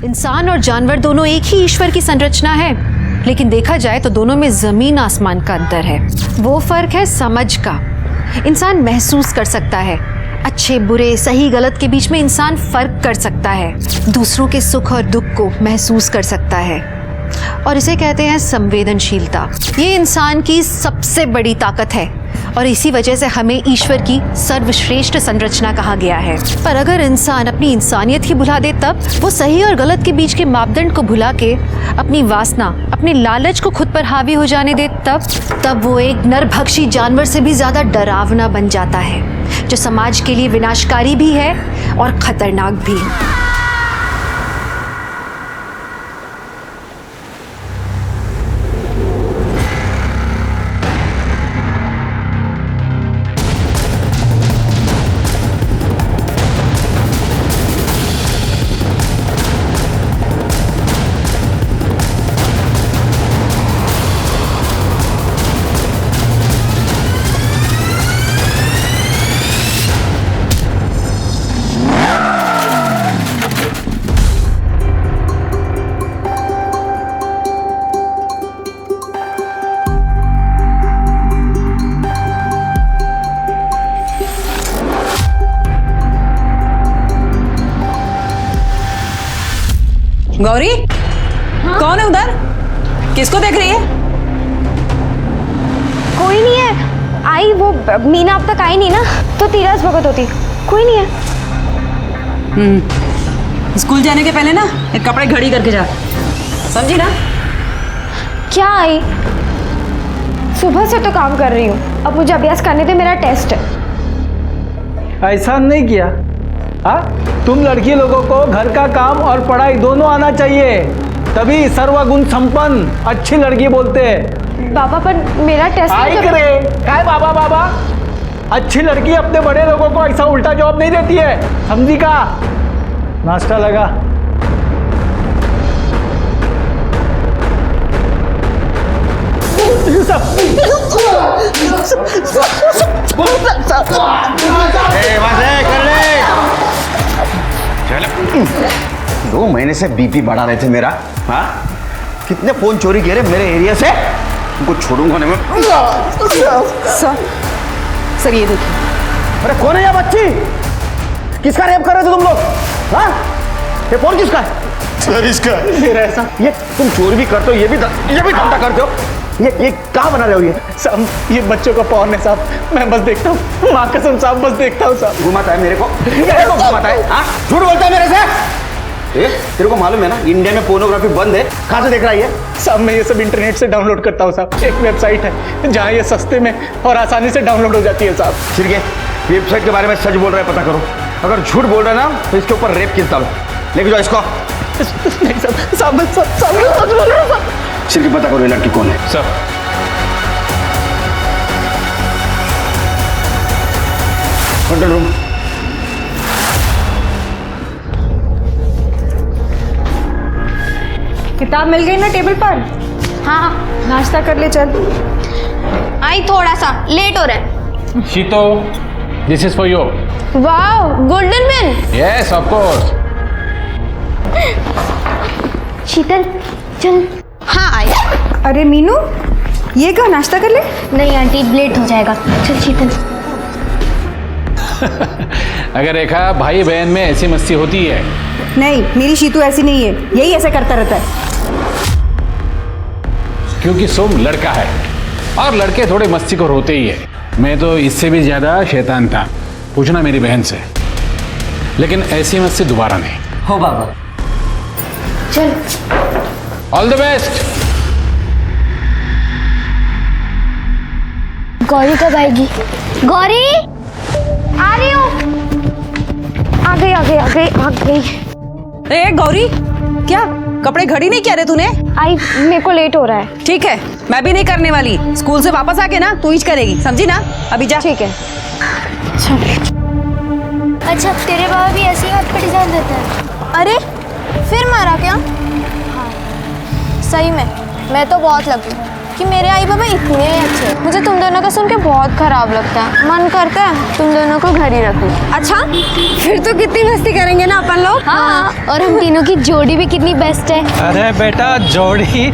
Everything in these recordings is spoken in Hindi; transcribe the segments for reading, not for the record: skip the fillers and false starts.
इंसान और जानवर दोनों एक ही ईश्वर की संरचना है, लेकिन देखा जाए तो दोनों में जमीन आसमान का अंतर है। वो फर्क है समझ का। इंसान महसूस कर सकता है, अच्छे बुरे सही गलत के बीच में इंसान फर्क कर सकता है, दूसरों के सुख और दुख को महसूस कर सकता है, और इसे कहते हैं संवेदनशीलता। ये इंसान की सबसे बड़ी ताकत है और इसी वजह से हमें ईश्वर की सर्वश्रेष्ठ संरचना कहा गया है। पर अगर इंसान अपनी इंसानियत ही भुला दे, तब वो सही और गलत के बीच के मापदंड को भुला के अपनी वासना, अपने लालच को खुद पर हावी हो जाने दे, तब वो एक नरभक्षी जानवर से भी ज्यादा डरावना बन जाता है, जो समाज के लिए विनाशकारी भी है और खतरनाक भी। गौरी, हाँ? कौन है उधर? किसको देख रही है? कोई नहीं है। आई वो मीना अब तक आई नहीं ना, तो तीरथ भगत होती। कोई नहीं है। स्कूल जाने के पहले ना एक कपड़े घड़ी करके जा, समझी ना? क्या आई? सुबह से तो काम कर रही हूँ, अब मुझे अभ्यास करने दे, मेरा टेस्ट है। ऐसा नहीं किया। हाँ, तुम लड़की लोगों को घर का काम और पढ़ाई दोनों आना चाहिए, तभी सर्वगुण संपन्न अच्छी लड़की बोलते हैं। बाबा पर मेरा टेस्ट करे काय बाबा बाबा, अच्छी लड़की अपने बड़े लोगों को ऐसा उल्टा जवाब नहीं देती है, समझी का? नाश्ता लगा। चलो, 2 महीने से बीपी बढ़ा रहे थे मेरा। हाँ, कितने फोन चोरी किए रे मेरे एरिया से, उनको छोड़ूंगा नहीं मैं। सर ये देखिए। अरे कौन है ये बच्ची? किसका रेप कर रहे थे तुम लोग? हाँ, ये फोन किसका है? सर इसका। मेरा ऐसा, ये तुम चोरी भी करते हो, ये भी धंधा करते हो। ये कहाँ बना रहे हो? ये साहब, ये बच्चों का पॉर्न है साहब, मैं बस देखता हूँ, माँ कसम साहब, बस देखता हूँ साहब। घुमाता है मेरे को घुमाता है। हाँ, झूठ बोलता है मेरे से। तेरे को मालूम है ना इंडिया में पोर्नोग्राफी बंद है, कहाँ से देख रहा है ये? साहब मैं ये सब इंटरनेट से डाउनलोड करता हूँ साहब, एक वेबसाइट है जहाँ ये सस्ते में और आसानी से डाउनलोड हो जाती है साहब। ठीक है, वेबसाइट के बारे में सच बोल रहा है पता करो, अगर झूठ बोल रहा है ना तो इसके ऊपर रेप केस डालो, लेके जाओ इसको। नहीं साहब, सच बोल रहा हूँ। सिर्फ पता करो ये लड़की कौन है। Sir control room. किताब मिल गई ना टेबल पर? हाँ, नाश्ता कर ले चल। आई थोड़ा सा लेट हो रहा है। Sheeto, this is for you. Wow, golden pen. Yes of course. Sheetal चल। हाँ आई। अरे मीनू, ये क्या, नाश्ता कर ले। नहीं आंटी, लेट हो जाएगा। चल शीतल। अगर रेखा, भाई बहन में ऐसी मस्ती होती है? नहीं, मेरी शीतू ऐसी नहीं है, यही ऐसा करता रहता है। क्योंकि सोम लड़का है और लड़के थोड़े मस्ती को होते ही है। मैं तो इससे भी ज्यादा शैतान था, पूछना मेरी बहन से। लेकिन ऐसी मस्ती दोबारा नहीं हो बाबा। चल। All the best. गौरी कब आएगी? गौरी आ रही हूँ। आ गई। ए गौरी, क्या कपड़े घड़ी नहीं किया रे तूने? आई, मेरे को लेट हो रहा है। ठीक है, मैं भी नहीं करने वाली। स्कूल से वापस आके ना तू ही करेगी, समझी ना? अभी जा। ठीक है। अच्छा, तेरे बाबा भी ऐसी हाथ पे डिजाइन देते हैं? अरे फिर मारा क्या? हाँ, सही में मैं तो बहुत लगी। कि मेरे आई बाबा इतने अच्छे हैं। मुझे तुम दोनों का सुन के बहुत खराब लगता है। मन करता है तुम दोनों को घर ही रखूं। अच्छा, फिर तो कितनी मस्ती करेंगे ना अपन लोग। हाँ, और हम तीनों की जोड़ी भी कितनी बेस्ट है। अरे बेटा, जोड़ी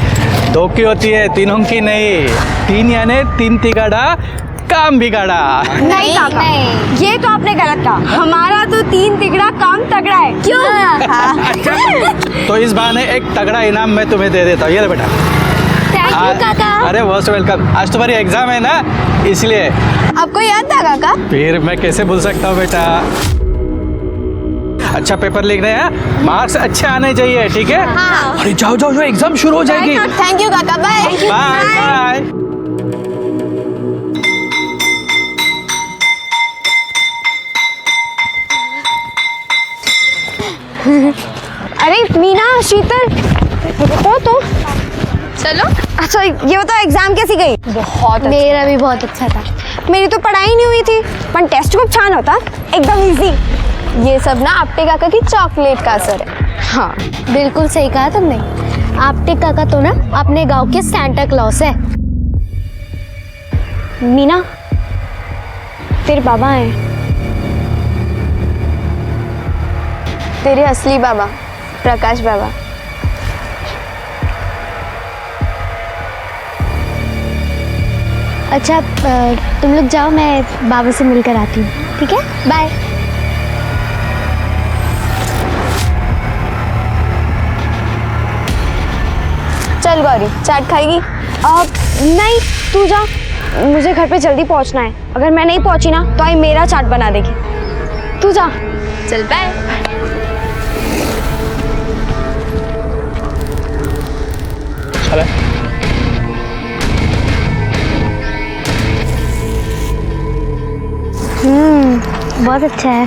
दो की होती है, तीनों की नहीं। तीन यानी तीन तिगाड़ा काम बिगाड़ा। नहीं काका, ये तो आपने गलत कहा। हमारा तो 3 तिगड़ा काम तगड़ा है। क्यों? तो इस बहाने एक तगड़ा इनाम मैं तुम्हें दे देता हूँ। ये ले बेटा। थैंक यू काका। अरे मोस्ट वेलकम। आज तुम्हारी एग्जाम है ना, इसलिए। आपको याद था काका? फिर मैं कैसे भूल सकता हूँ बेटा। अच्छा पेपर लिख रहे हैं, मार्क्स अच्छे आने चाहिए, ठीक है? हाँ। अरे जाओ जाओ, एग्जाम शुरू हो जाएगी। थैंक यू काका, बाय बाय बाय। अरे मीना, शीतल, रुको तो। चलो। अच्छा ये बताओ एग्जाम कैसी गई? बहुत अच्छा। मेरा भी बहुत अच्छा था। मेरी तो पढ़ाई नहीं हुई थी, पर टेस्ट खूब छान होता, एकदम इजी। ये सब ना आपटे काका की चॉकलेट का असर है। हाँ, बिल्कुल सही कहा तुमने। आपटे काका तो ना अपने गांव के सैंटा क्लॉस है। मीना, तेरे बाबा हैं, तेरे असली बाबा, प्रकाश बाबा। अच्छा तुम लोग जाओ, मैं बाबा से मिलकर आती हूँ, ठीक है? बाय। चल गौरी, चाट खाएगी? नहीं, तू जा, मुझे घर पे जल्दी पहुंचना है। अगर मैं नहीं पहुंची ना तो आई मेरा चाट बना देगी। तू जा। चल बाय। बहुत अच्छा है।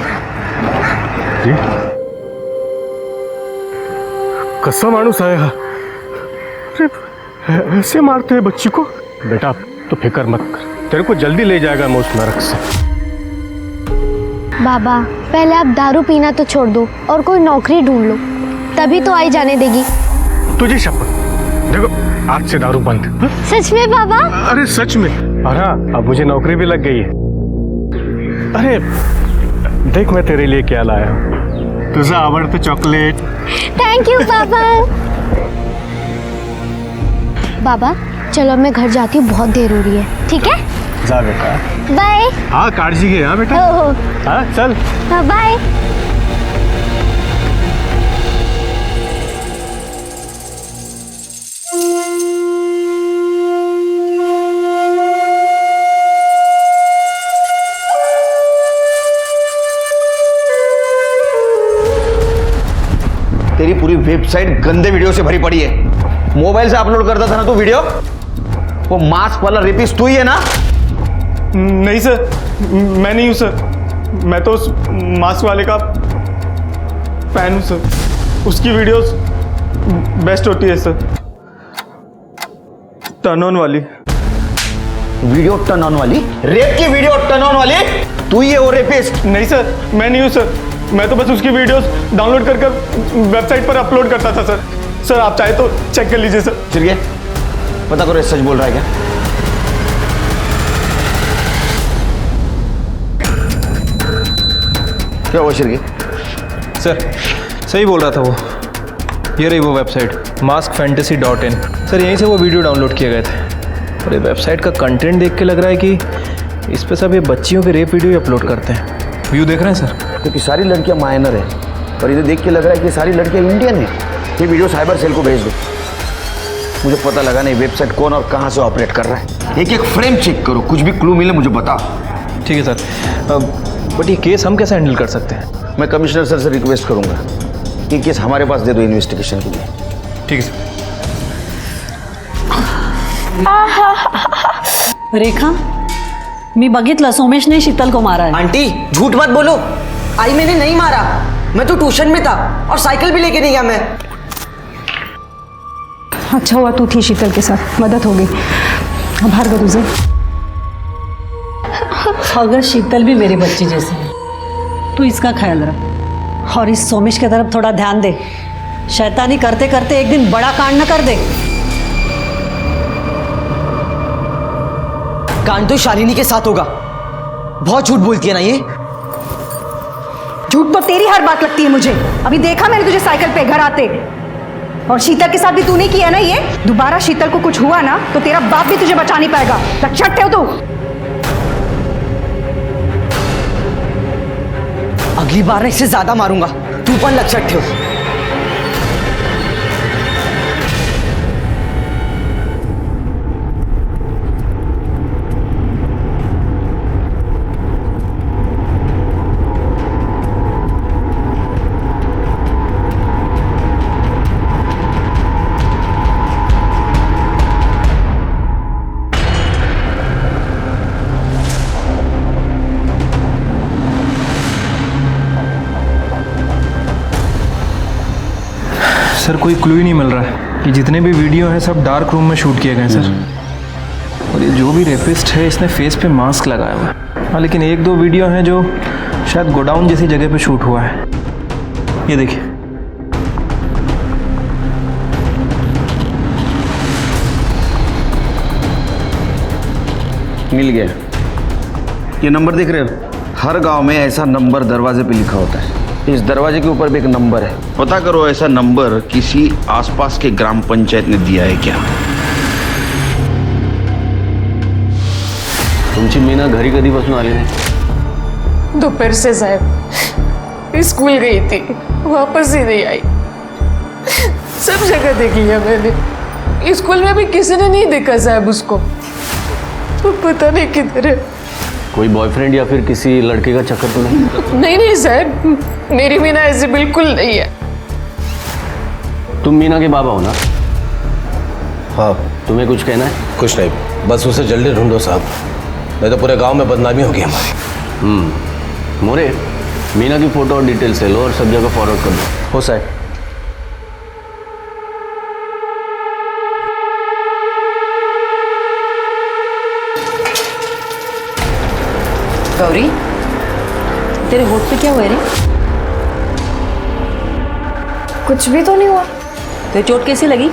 कसा माणूस आहे हा? अरे ऐसे मारते हैं बच्ची को? बेटा तो फिक्र मत कर, तेरे को जल्दी ले जाएगा मैं उस नरक से। बाबा पहले आप दारू पीना तो छोड़ दो और कोई नौकरी ढूंढ लो, तभी तो आई जाने देगी। तुझे शपथ, देखो आज से दारू बंद। हाँ? सच में बाबा? अरे सच में। और हाँ, अब मुझे नौकरी भी लग गई है। अरे देख मैं तेरे लिए क्या लाया हूँ, तुझे आवडतं चॉकलेट। थैंक यू बाबा। बाबा चलो मैं घर जाती हूँ, बहुत देर हो रही है, ठीक है? जा बेटा। बाय। हाँ काळजी घे। हाँ बेटा। हो। हाँ चल। हाँ बाय। तेरी पूरी वेबसाइट गंदे वीडियो से भरी पड़ी है। मोबाइल से अपलोड करता था ना तू वीडियो? वो मास्क वाला रेपिस्ट तू ही है ना? नहीं सर, मैं नहीं हूँ सर। मैं तो उस मास्क वाले का फैन हूँ सर। उसकी वीडियोस बेस्ट होती है सर, टर्न ऑन वाली। वीडियो टर्न ऑन वाली? रेप की वीडियो टर्न ऑन वाली? तू ही है वो रेपिस्ट? नहीं सर, मैं नहीं हूँ सर। मैं तो बस उसकी वीडियोस डाउनलोड कर वेबसाइट पर अपलोड करता था सर। सर आप चाहे तो चेक कर लीजिए सर। चिरगे पता करो, सच बोल रहा है क्या? क्या हुआ चिरगे? सर सही बोल रहा था वो। ये रही वो वेबसाइट maskfantasy.in। सर यहीं से वो वीडियो डाउनलोड किए गए थे। और ये वेबसाइट का कंटेंट देख के लग रहा है कि इस पे सब ये बच्चियों के रेप वीडियो ही अपलोड करते हैं। व्यू देख रहे हैं सर? क्योंकि सारी लड़कियां माइनर है, और इधर देख के लग रहा है कि सारी लड़कियां इंडियन है। ये वीडियो साइबर सेल को भेज दो। मुझे पता लगा नहीं वेबसाइट कौन और कहाँ से ऑपरेट कर रहा है। एक एक फ्रेम चेक करो, कुछ भी क्लू मिले मुझे बताओ। ठीक है सर। बट ये केस हम कैसे हैंडल कर सकते हैं? मैं कमिश्नर सर से रिक्वेस्ट करूंगा कि केस हमारे पास दे दो इन्वेस्टिगेशन के लिए। ठीक है सर। रेखा, मी बघितलं सोमेशने शीतल को मारा है। आंटी झूठ मत बोलो, आई मैंने नहीं मारा। मैं तो ट्यूशन में था और साइकिल भी लेके नहीं गया मैं। अच्छा हुआ तू थी शीतल के साथ, मदद हो गई। आभार का तुझे। अगर शीतल भी मेरी बच्ची जैसी है तो इसका ख्याल रख, और इस सोमेश की तरफ थोड़ा ध्यान दे। शैतानी करते करते एक दिन बड़ा कांड न कर दे। कांड तो शालिनी के साथ होगा। बहुत झूठ बोलती है ना ये। झूठ तो तेरी हर बात लगती है मुझे। अभी देखा मैंने तुझे साइकिल पे घर आते, और शीतल के साथ भी तूने किया ना ये। दोबारा शीतल को कुछ हुआ ना तो तेरा बाप भी तुझे बचा नहीं पाएगा। लक्षण हो तू। अगली बार ना इससे ज्यादा मारूंगा। तू पण लक्षात ठेव। सर कोई क्लू ही नहीं मिल रहा है कि जितने भी वीडियो हैं सब डार्क रूम में शूट किए गए सर। और ये जो भी रेपिस्ट है इसने फेस पे मास्क लगाया हुआ है। हाँ लेकिन एक दो वीडियो हैं जो शायद गोडाउन जैसी जगह पे शूट हुआ है। ये देखिए। मिल गया। ये नंबर देख रहे हो? हर गांव में ऐसा नंबर दरवाजे पे लिखा होता है। इस दरवाजे के ऊपर भी एक नंबर है। पता करो ऐसा नंबर किसी आसपास के ग्राम पंचायत ने दिया है क्या? तुमची मीना घरी कधीपासून आली नाही? दोपहर से साहब स्कूल गई थी, वापस ही नहीं आई। सब जगह देख लिया मैंने, स्कूल में भी किसी ने नहीं देखा साहब उसको। तो पता नहीं किधर है। कोई बॉयफ्रेंड या फिर किसी लड़के का चक्कर तो नहीं? नहीं नहीं साहब, मेरी मीना ऐसी बिल्कुल नहीं है। तुम मीना के बाबा हो ना? हाँ। तुम्हें कुछ कहना है? कुछ नहीं, बस उसे जल्दी ढूंढो साहब, नहीं तो पूरे गांव में बदनामी होगी हमारी। मोरे, मीना की फोटो और डिटेल्स ले लो और सब जगह फॉरवर्ड कर दो। हो साहब। गौरी, तेरे होठ पे क्या हुआ रे? कुछ भी तो नहीं हुआ। तेरी चोट कैसी लगी?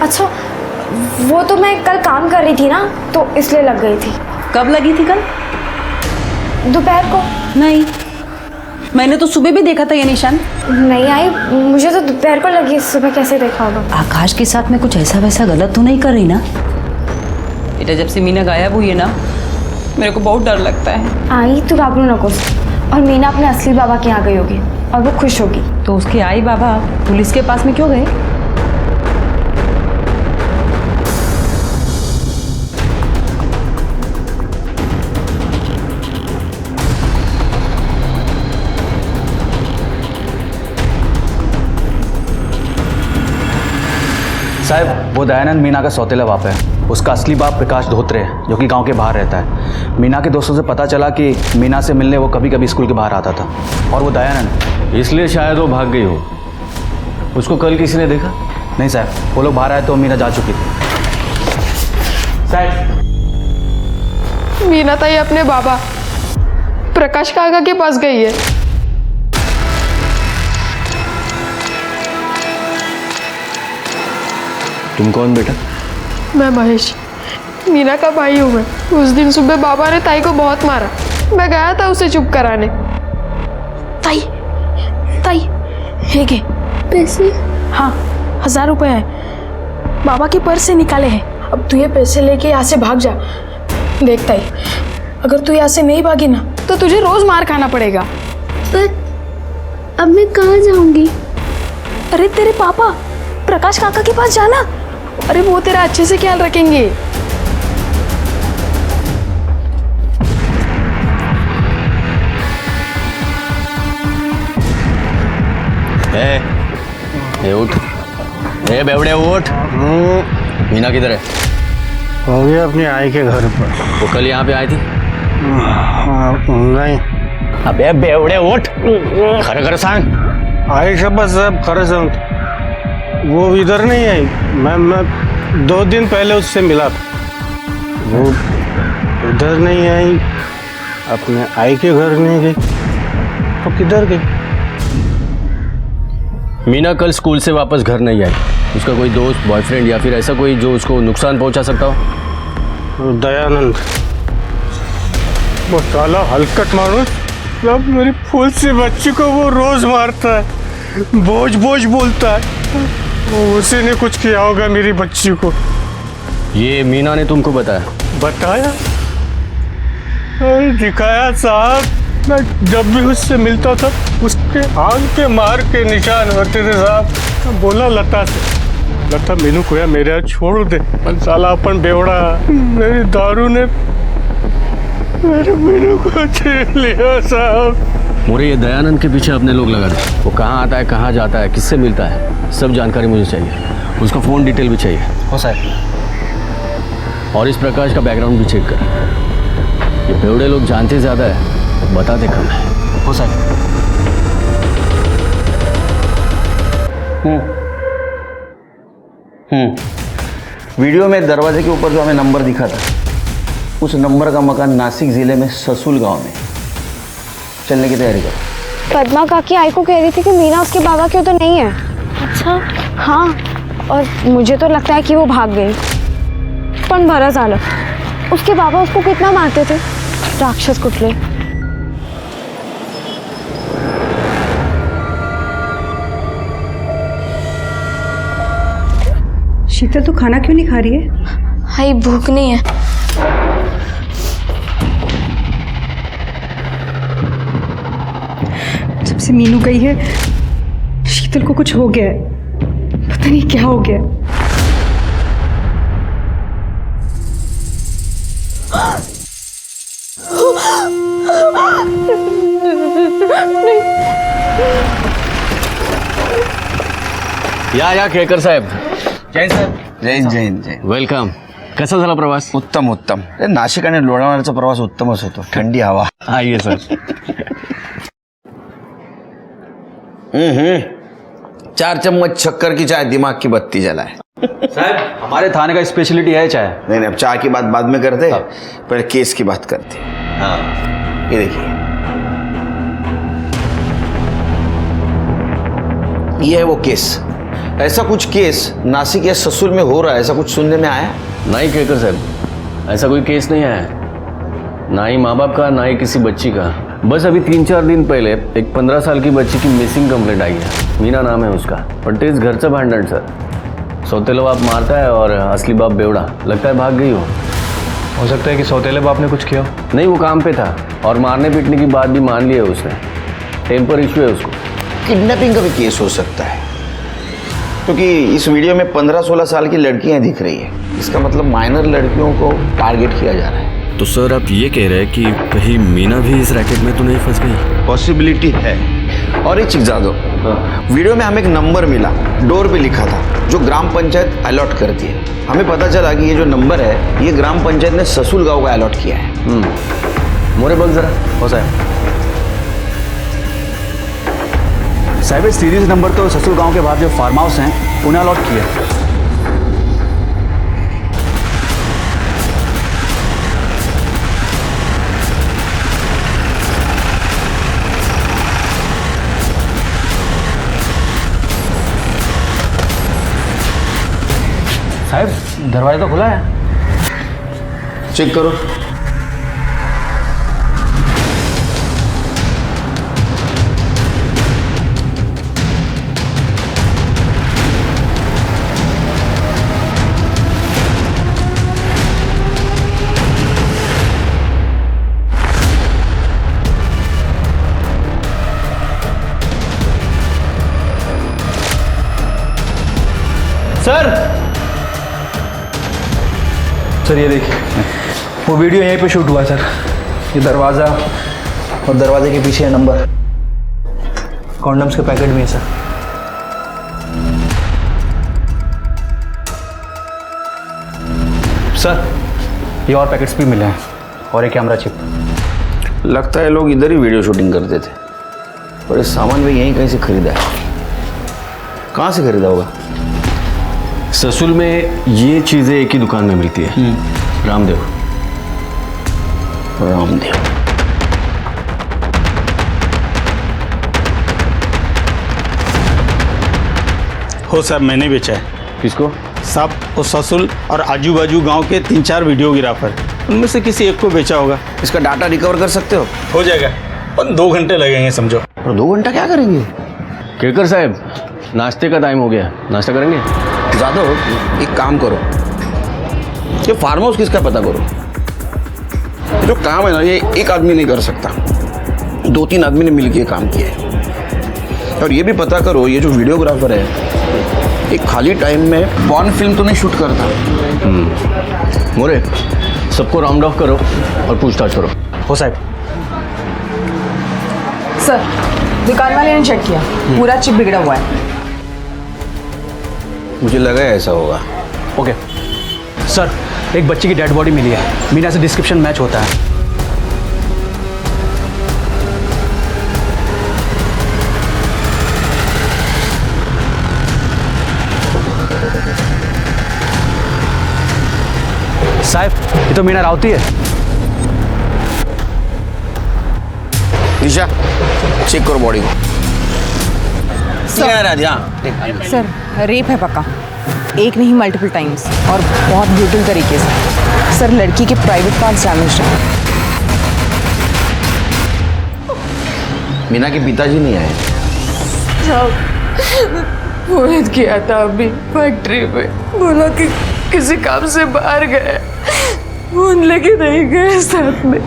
अच्छा, वो तो मैं कल काम कर रही थी ना, तो इसलिए लग गई थी। कब लगी थी? कल दोपहर को। नहीं, मैंने तो सुबह भी देखा था ये निशान। नहीं आई, मुझे तो दोपहर को लगी, सुबह कैसे देखा होगा। आकाश के साथ में कुछ ऐसा वैसा गलत तो नहीं कर रही ना? बेटा, जब से मीना गायब हुई है ना, मेरे को बहुत डर लगता है। आई तू घाबरू नको, और मीना अपने असली बाबा के यहाँ गई होगी और वो खुश होगी। तो उसके आई बाबा पुलिस के पास में क्यों गए? साहब, वो दयानंद मीना का सौतेला बाप है। उसका असली बाप प्रकाश धोत्रे है, जो कि गांव के बाहर रहता है। मीना के दोस्तों से पता चला कि मीना से मिलने वो कभी कभी स्कूल के बाहर आता था, और वो दयानंद, इसलिए शायद वो भाग गई हो। उसको कल किसी ने देखा? नहीं साहब, वो लोग बाहर आए तो मीना जा चुकी थी। साहब, मीना ताई अपने बाबा प्रकाश काका के पास गई है। तुम कौन बेटा? मैं महेश, मीना का भाई हूँ मैं। उस दिन सुबह बाबा ने ताई को बहुत मारा, मैं गया था उसे चुप कराने। ताई, ताई, है के पैसे? हाँ, 1000 रुपए है, बाबा के पर्स से निकाले हैं। अब तू ये पैसे लेके यहाँ से भाग जा। देख ताई, अगर तू यहाँ से नहीं भागी ना तो तुझे रोज मार खाना पड़ेगा। पर अब मैं कहाँ जाऊंगी? अरे तेरे पापा प्रकाश काका के पास जाना। अरे वो तेरा अच्छे से ख्याल रखेंगे। ए उठ, ए बेवड़े उठ। मीना किधर है? हो गया अपनी आई के घर पर। वो कल यहाँ पे आई थी? नहीं। अबे बेवड़े उठ, खरे खरे सांग। आई शब्द साहब, खरे सांग, वो इधर नहीं आई। मैं 2 दिन पहले उससे मिला था, वो इधर नहीं आई, अपने आई के घर नहीं गई। तो किधर गई? मीना कल स्कूल से वापस घर नहीं आई। उसका कोई दोस्त, बॉयफ्रेंड या फिर ऐसा कोई जो उसको नुकसान पहुंचा सकता हो? दयानंद। वो साला हलकट मानुस अब मेरी फूल सी बच्ची को वो रोज मारता है, बोझ बोझ बोलता है। वो उसी ने कुछ किया होगा मेरी बच्ची को। ये मीना ने तुमको बताया? बताया? अरे दिखाया साहब, मैं जब भी उससे मिलता था उसके आंख के मार के निशान होते थे साहब। मैं बोला लता से, लता मीनू को या मेरे यहाँ छोड़ दे, पर साला अपन बेवड़ा मेरी दारू ने मेरे मीनू को छीन लिया साहब। मोरे ये दयानंद के पीछे अपने लोग लगा दे। वो कहाँ आता है, कहाँ जाता है, किससे मिलता है, सब जानकारी मुझे चाहिए। उसका फ़ोन डिटेल भी चाहिए। हो साहब। और इस प्रकाश का बैकग्राउंड भी चेक कर। ये बेवड़े लोग जानते ज़्यादा है, बताते कम है। हो साहब। वीडियो में दरवाजे के ऊपर जो हमें नंबर दिखा था, उस नंबर का मकान नासिक ज़िले में ससुल गांव में। चलने की तैयारी करो। पद्मा काकी आई को कह रही थी कि मीना उसके बाबा की तो नहीं है। अच्छा? हाँ, और मुझे तो लगता है कि वो भाग गई। पण भरा झालं, उसके बाबा उसको कितना मारते थे, राक्षस कुठले। शीतल, तू खाना क्यों नहीं खा रही है? हाई भूख नहीं है। जब से मीनू गई है शीतल को कुछ हो गया है, पता नहीं क्या हो गया। या केकर साहेब. जैन साहेब. जैन जैन जैन. वेलकम. कसा झाला प्रवास? उत्तम उत्तम. नाशिक आणि लोणावळ्याचा प्रवास उत्तमच होतो. थंडी हवा. आइए सर. 4 चम्मच शक्कर की चाय दिमाग की बत्ती जलाए. साहब, हमारे थाने का स्पेशलिटी है चाय. नहीं अब चाय की बात बाद में करते हैं, पहले केस की बात करते हैं. हाँ, ये देखिए, ये है वो केस. ऐसा कुछ केस नासिक या ससुल में हो रहा है, ऐसा कुछ सुनने में आया? नहीं केकर साहब, ऐसा कोई केस नहीं आया, ना ही माँ बाप का ना ही किसी बच्ची का. बस अभी 3-4 दिन पहले एक 15 साल की बच्ची की मिसिंग कंप्लेंट आई है. मीना नाम है उसका. पण तेच घरचं भांडण सर. सौतेला बाप मारता है और असली बाप बेवड़ा. लगता है भाग गई हो सकता है कि सौतेले बाप ने कुछ किया. नहीं, वो काम पे था और मारने पीटने की बात भी मान ली है उसने. टेम्पर इश्यू है उसको. किडनैपिंग का भी केस हो सकता है, क्योंकि इस वीडियो में 15-16 साल की लड़कियां दिख रही है. इसका मतलब माइनर लड़कियों को टारगेट किया जा रहा है. तो सर आप ये कह रहे हैं कि कहीं मीना भी इस रैकेट में तो नहीं फंस गई? पॉसिबिलिटी है. और एक चीज जादो, वीडियो में हमें एक नंबर मिला, डोर पे लिखा था, जो ग्राम पंचायत अलॉट करती है. हमें पता चला कि ये जो नंबर है ये ग्राम पंचायत ने ससुल गांव का अलॉट किया है. मोरे बग जरा. हो साहब. साहब, सीरीज नंबर तो ससुर गांव के बाहर जो फार्म हाउस हैं उन्हें अलॉट किया. साहब, दरवाजा तो खुला है. चेक करो. सर ये देखिए, वो वीडियो यहीं पे शूट हुआ है सर. ये दरवाज़ा और दरवाजे के पीछे है नंबर. कॉन्डम्स के पैकेट भी है सर. सर, ये और पैकेट्स भी मिले हैं और एक कैमरा चिप. लगता है लोग इधर ही वीडियो शूटिंग करते थे, और ये सामान भी यहीं कहीं से खरीदा है. कहाँ से खरीदा होगा? ससुल में ये चीजें एक ही दुकान में मिलती है. रामदेव. रामदेव. हो साहब, मैंने बेचा है. किसको? साहब वो ससुल और आजू बाजू गांव के 3-4 वीडियोग्राफर, उनमें से किसी एक को बेचा होगा। इसका डाटा रिकवर कर सकते हो जाएगा, पर 2 घंटे लगेंगे समझो। और 2 घंटा क्या करेंगे? केकर साहब, नाश्ते का टाइम हो गया, नाश्ता करेंगे? जादव, एक काम करो, ये फार्म हाउस किसका पता करो। ये जो काम है ना, ये एक आदमी नहीं कर सकता, 2-3 आदमी ने मिलकर काम किया है। और ये भी पता करो, ये जो वीडियोग्राफर है एक खाली टाइम में पॉर्न फिल्म तो नहीं शूट करता। मोरे, सबको राउंड ऑफ करो और पूछताछ करो। हो साहब। सर, दुकान वाले ने चेक किया, पूरा चिप बिगड़ा हुआ है। मुझे लगा ऐसा होगा। ओके सर, एक बच्ची की डेड बॉडी मिली है, मीना से डिस्क्रिप्शन मैच होता है। साहब, ये तो मीना राउती है। दिशा, चेक करो बॉडी को। सर, रेप है पक्का, एक नहीं मल्टीपल टाइम्स, और बहुत ब्रूटल तरीके से। सर, लड़की के प्राइवेट पार्ट्स डैमेज हैं। मीना के पिताजी नहीं आए? फोन किया था अभी फैक्ट्री में, बोला कि किसी काम से बाहर गए, फोन लेके नहीं गए साथ में।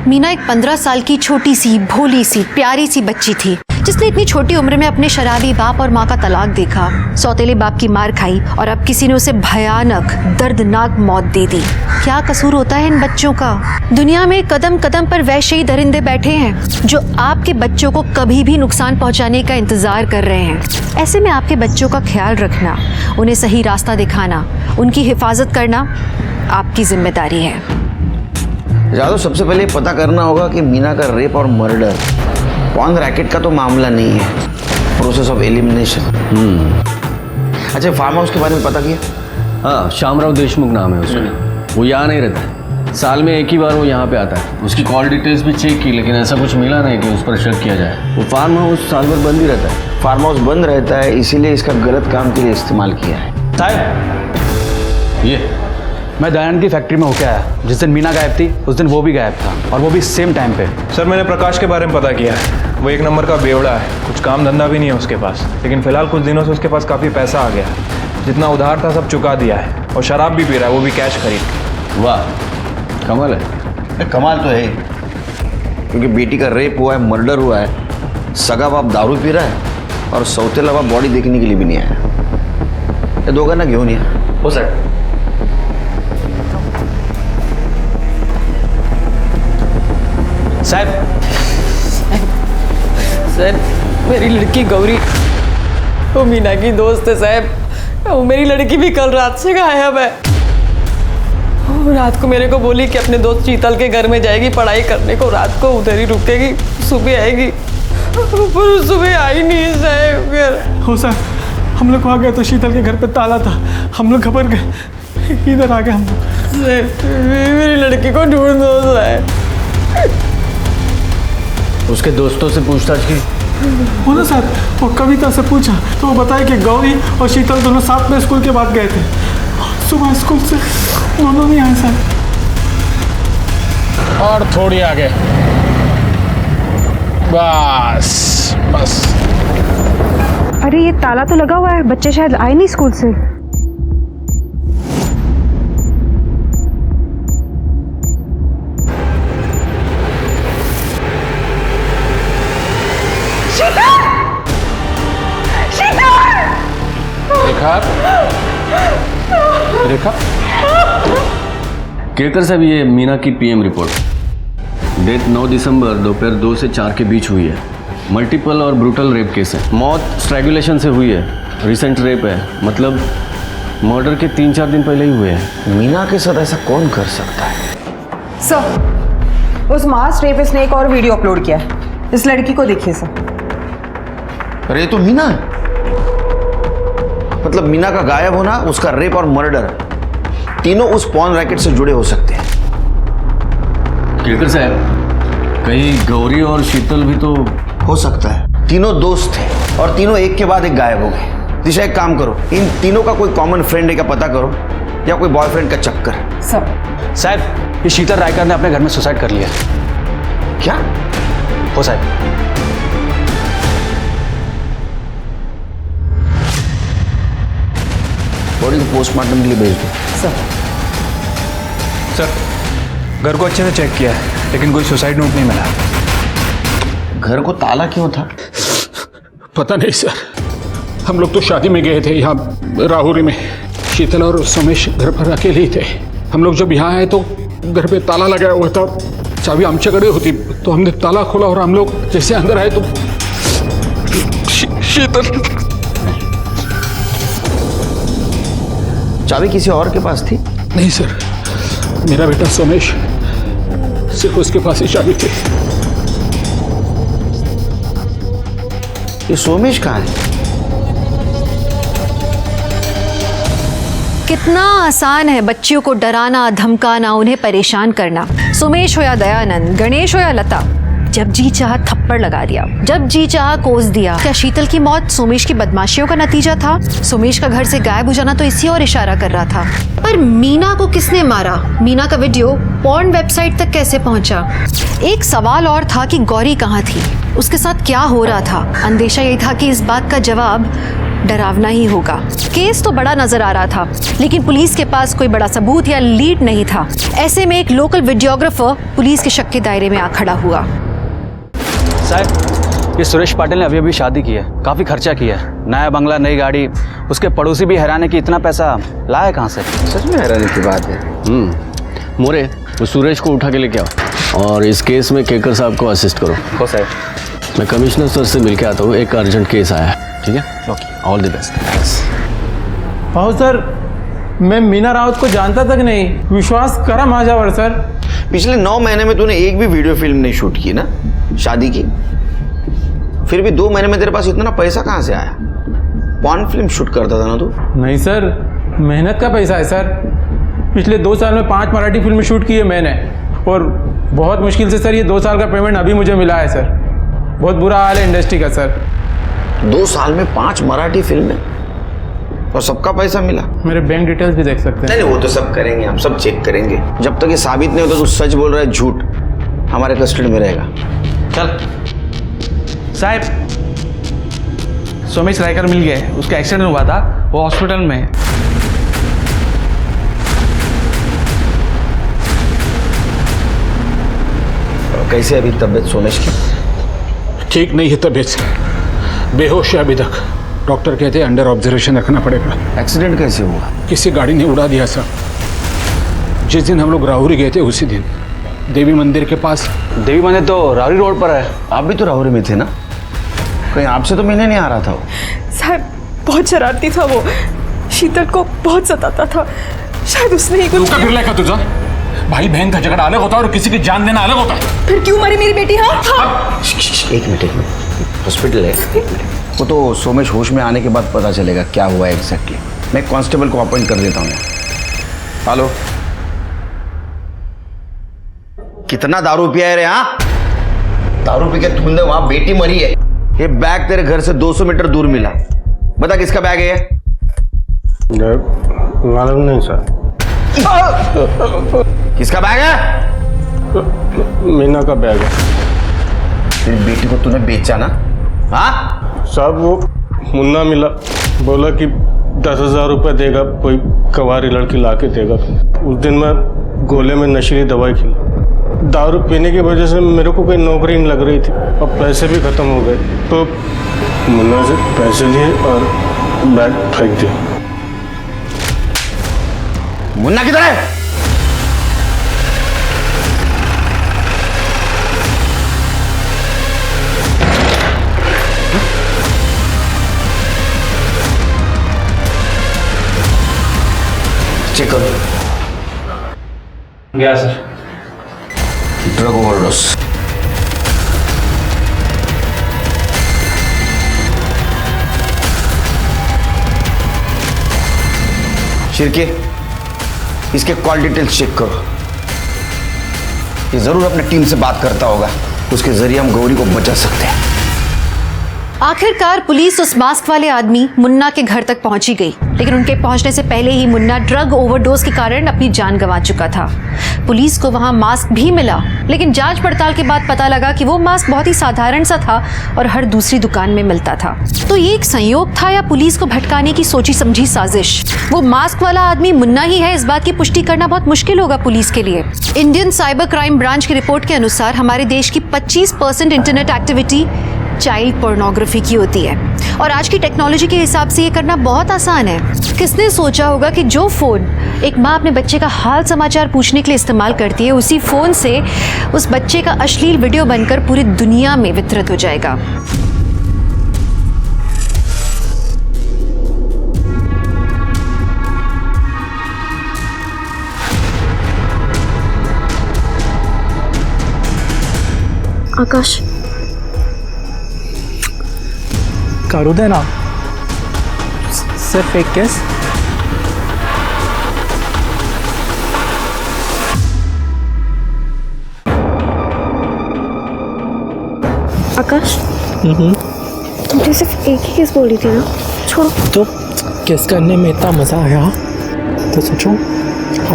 मीना एक 15 साल की छोटी सी, भोली सी, प्यारी सी बच्ची थी जिसने इतनी छोटी उम्र में अपने शराबी बाप और माँ का तलाक देखा, सौतेले बाप की मार खाई और अब किसी ने उसे भयानक, दर्दनाक मौत दे दी। क्या कसूर होता है इन बच्चों का? दुनिया में कदम कदम पर वैसे ही दरिंदे बैठे हैं जो आपके बच्चों को कभी भी नुकसान पहुंचाने का इंतजार कर रहे हैं। ऐसे में आपके बच्चों का ख्याल रखना, उन्हें सही रास्ता दिखाना, उनकी हिफाजत करना आपकी जिम्मेदारी है। जादव, सबसे पहले पता करना होगा कि मीना का रेप और मर्डर पॉर्न रैकेट का तो मामला नहीं है, प्रोसेस ऑफ एलिमिनेशन। अच्छा, फार्म हाउस के बारे में पता किया? हाँ, श्यामराव देशमुख नाम है उसका। वो यहाँ नहीं रहता है, साल में एक ही बार वो यहाँ पे आता है। उसकी कॉल डिटेल्स भी चेक की, लेकिन ऐसा कुछ मिला नहीं कि उस पर शक किया जाए। वो फार्म हाउस साल भर बंद ही रहता है। फार्म हाउस बंद रहता है, इसीलिए इसका गलत काम के लिए इस्तेमाल किया है। साहब, ये मैं दयानंद की फैक्ट्री में होके आया। जिस दिन मीना गायब थी उस दिन वो भी गायब था, और वो भी सेम टाइम पे। सर, मैंने प्रकाश के बारे में पता किया है, वो 1 नंबर का बेवड़ा है, कुछ काम धंधा भी नहीं है उसके पास, लेकिन फिलहाल कुछ दिनों से उसके पास काफ़ी पैसा आ गया है। जितना उधार था सब चुका दिया है, और शराब भी पी रहा है, वो भी कैश खरीद। वाह, कमाल है। कमाल तो है, क्योंकि बेटी का रेप हुआ है, मर्डर हुआ है, सगा बाप दारू पी रहा है, और सौतेला बाप बॉडी देखने के लिए भी नहीं आया। ये दोघं ना घेऊन या। हो सर। साहब, सर, मेरी लड़की गौरी वो मीना की दोस्त है साहब। वो मेरी लड़की भी कल रात से गायब है। वो रात को मेरे को बोली कि अपने दोस्त शीतल के घर में जाएगी पढ़ाई करने को, रात को उधर ही रुकेगी, सुबह आएगी, पर सुबह आई नहीं साहब घर। हो सर, हम लोग वहाँ गए तो शीतल के घर पे ताला था, हम लोग घबरा गए, इधर आ गए हम लोग। मेरी लड़की को ढूंढ दो साहब। उसके दोस्तों से पूछताछ की? हो ना सर, वो कविता से पूछा तो वो बताया कि गौरी और शीतल दोनों साथ में स्कूल के बाद गए थे। सुबह स्कूल से दोनों नहीं आए सर। और थोड़ी आगे, बस बस। अरे ये ताला तो लगा हुआ है, बच्चे शायद आए नहीं स्कूल से। रेखा, केरकर साहब, ये मीना की पीएम रिपोर्ट। डेथ 9 दिसंबर दोपहर 2 से 4 के बीच हुई है। मल्टीपल और ब्रूटल रेप केस है। मौत स्ट्रैगुलेशन से हुई है, रिसेंट रेप है, मतलब मर्डर के 3-4 दिन पहले ही हुए हैं। मीना के साथ ऐसा कौन कर सकता है? सर, उस मास रेपिस्ट ने एक और वीडियो अपलोड किया है, इस लड़की को देखिए सर। अरे ये तो मीना है। मतलब मीना का गायब होना, उसका रेप और मर्डर, तीनों उस पॉर्न रैकेट से जुड़े हो सकते हैं। केरकर साहब, कहीं गौरी और शीतल भी तो हो सकता है। तीनों दोस्त थे और तीनों एक के बाद एक गायब हो गए। दिशा एक काम करो, इन तीनों का कोई कॉमन फ्रेंड है क्या पता करो, या कोई बॉयफ्रेंड का चक्कर। साहब ये शीतल रायकर ने अपने घर में सुसाइड कर लिया। क्या हो साहब? बॉडी को पोस्टमार्टम के लिए भेज दो। सर घर को अच्छे से चेक किया है लेकिन कोई सुसाइड नोट नहीं मिला। घर को ताला क्यों था? पता नहीं सर, हम लोग तो शादी में गए थे यहाँ राहुरी में। शीतल और सोमेश घर पर अकेले ही थे। हम लोग जब यहाँ आए तो घर पे ताला लगाया हुआ था, चाबी आमच्याकडे होती, तो हमने ताला खोला और हम लोग जैसे अंदर आए तो शीतल। चाबी किसी और के पास थी? नहीं सर, मेरा बेटा सोमेश, सिर्फ उसके पास ही चाबी थी। ये सोमेश कहाँ है? कितना आसान है बच्चियों को डराना, धमकाना, उन्हें परेशान करना। सुमेश हो या दयानंद, गणेश हो या लता, जब जी चाहा थप्पड़ लगा दिया, जब जी चाहा कोस दिया। क्या शीतल की मौत सोमेश की बदमाशियों का नतीजा था? सोमेश का घर से गायब हो जाना तो इसी और इशारा कर रहा था। पर मीना को किसने मारा? मीना का वीडियो पॉर्न वेबसाइट तक कैसे पहुंचा? एक सवाल और था कि गौरी कहाँ थी, उसके साथ क्या हो रहा था? अंदेशा यही था कि इस बात का जवाब डरावना ही होगा। केस तो बड़ा नजर आ रहा था लेकिन पुलिस के पास कोई बड़ा सबूत या लीड नहीं था। ऐसे में एक लोकल वीडियोग्राफर पुलिस के शक के दायरे में आ खड़ा हुआ। साहब ये सुरेश पाटिल ने अभी अभी शादी की है, काफ़ी खर्चा किया है, नया बंगला, नई गाड़ी। उसके पड़ोसी भी हैरान है कि इतना पैसा लाया कहाँ से। सच में हैरानी की बात है। मोरे वो सुरेश को उठा के लेके आओ और इस केस में केकर साहब को असिस्ट करो। हो साहब। मैं कमिश्नर सर से मिलके आता हूँ, एक अर्जेंट केस आया है। ठीक है, okay, all the best. Thanks. हाँ सर, मैं मीना रावत को जानता तक नहीं, विश्वास करा माझ्यावर सर। पिछले 9 महीने में तूने एक भी वीडियो फिल्म नहीं शूट की ना, शादी की। फिर भी 2 महीने में तेरे पास इतना पैसा कहाँ से आया? पॉर्न फिल्म शूट करता था ना तू? नहीं सर, मेहनत का पैसा है सर। पिछले 2 साल में 5 मराठी फिल्में शूट की है मैंने, और बहुत मुश्किल से सर ये 2 साल का पेमेंट अभी मुझे मिला है सर। बहुत बुरा हाल है इंडस्ट्री का सर। 2 साल में 5 मराठी फिल्में और सबका पैसा मिला? मेरे बैंक डिटेल्स भी देख सकते हैं। नहीं, वो तो सब करेंगे, हम सब चेक करेंगे। जब तक ये साबित नहीं होता तू सच बोल रहा है, झूठ, हमारे कस्टडी में रहेगा। चल साहब, सोमेश रायकर मिल गए, उसका एक्सीडेंट हुआ था, वो हॉस्पिटल में है। कैसे अभी तबीयत सोमेश की? ठीक नहीं है तबीयत, बेहोश है अभी तक। डॉक्टर कहते हैं अंडर ऑब्जर्वेशन रखना पड़ेगा। एक्सीडेंट कैसे हुआ? किसी गाड़ी ने उड़ा दिया सर। जिस दिन हम लोग राहुरी गए थे उसी दिन, देवी मंदिर के पास। देवी मंदिर तो राहुरी रोड पर है। आप भी तो राहुरी में थे ना? कहीं आपसे तो मिलने नहीं आ रहा था वो? साहब बहुत शरारती था वो, शीतल को बहुत सताता था, शायद उसने ही कुछ। फिर लेकर तुझा भाई बहन का झगड़ा अलग होता है और किसी की जान देना अलग होता है। फिर क्यों मरी मेरी बेटी? हाँ, एक मिनट, हॉस्पिटल है, वो तो सोमेश होश में आने के बाद पता चलेगा क्या हुआ है एग्जैक्टली। मैं कांस्टेबल को अपॉइंट कर देता हूँ। हेलो, कितना दारू पिया है रे? हाँ, दारू पी के तुमने वहां बेटी मरी है। ये बैग तेरे घर से 200 मीटर दूर मिला, बता किसका बैग है? मालूम नहीं सर। किसका बैग है? मीना का बैग है। तेरी बेटी को तूने बेचा ना? हाँ साहब, वो मुन्ना मिला, बोला कि 10,000 रुपये देगा, कोई कवारी लड़की ला के देगा। उस दिन मैं गोले में नशीली दवाई खिला। दारू पीने की वजह से मेरे को कोई नौकरी नहीं लग रही थी और पैसे भी ख़त्म हो गए, तो मुन्ना से पैसे लिए और बैग फेंक दिया। मुन्ना किधर है? चेक करो। गया सर। Drug overdose. शिरके, इसके कॉल डिटेल्स चेक करो। ये जरूर अपने टीम से बात करता होगा, उसके जरिए हम गौरी को बचा सकते हैं। आखिरकार पुलिस उस मास्क वाले आदमी मुन्ना के घर तक पहुंची गई, लेकिन उनके पहुंचने से पहले ही मुन्ना ड्रग ओवरडोज के कारण अपनी जान गंवा चुका था। पुलिस को वहां मास्क भी मिला, लेकिन जांच पड़ताल के बाद पता लगा कि वो मास्क बहुत ही साधारण सा था और हर दूसरी दुकान में मिलता था। तो ये एक संयोग था या पुलिस को भटकाने की सोची समझी साजिश? वो मास्क वाला आदमी मुन्ना ही है, इस बात की पुष्टि करना बहुत मुश्किल होगा पुलिस के लिए। इंडियन साइबर क्राइम ब्रांच की रिपोर्ट के अनुसार हमारे देश की 25% इंटरनेट एक्टिविटी चाइल्ड पोर्नोग्राफी की होती है और आज की टेक्नोलॉजी के हिसाब से ये करना बहुत आसान है। किसने सोचा होगा कि जो फोन एक माँ अपने बच्चे का हाल समाचार पूछने के लिए इस्तेमाल करती है, उसी फोन से उस बच्चे का अश्लील वीडियो बनकर पूरी दुनिया में वितरित हो जाएगा। आकाश, करो देना सिर्फ एक किस। आकाश, तुझे सिर्फ एक ही किस बोली थी ना? छोड़ो। तो किस करने में इतना मज़ा आया तो सोचो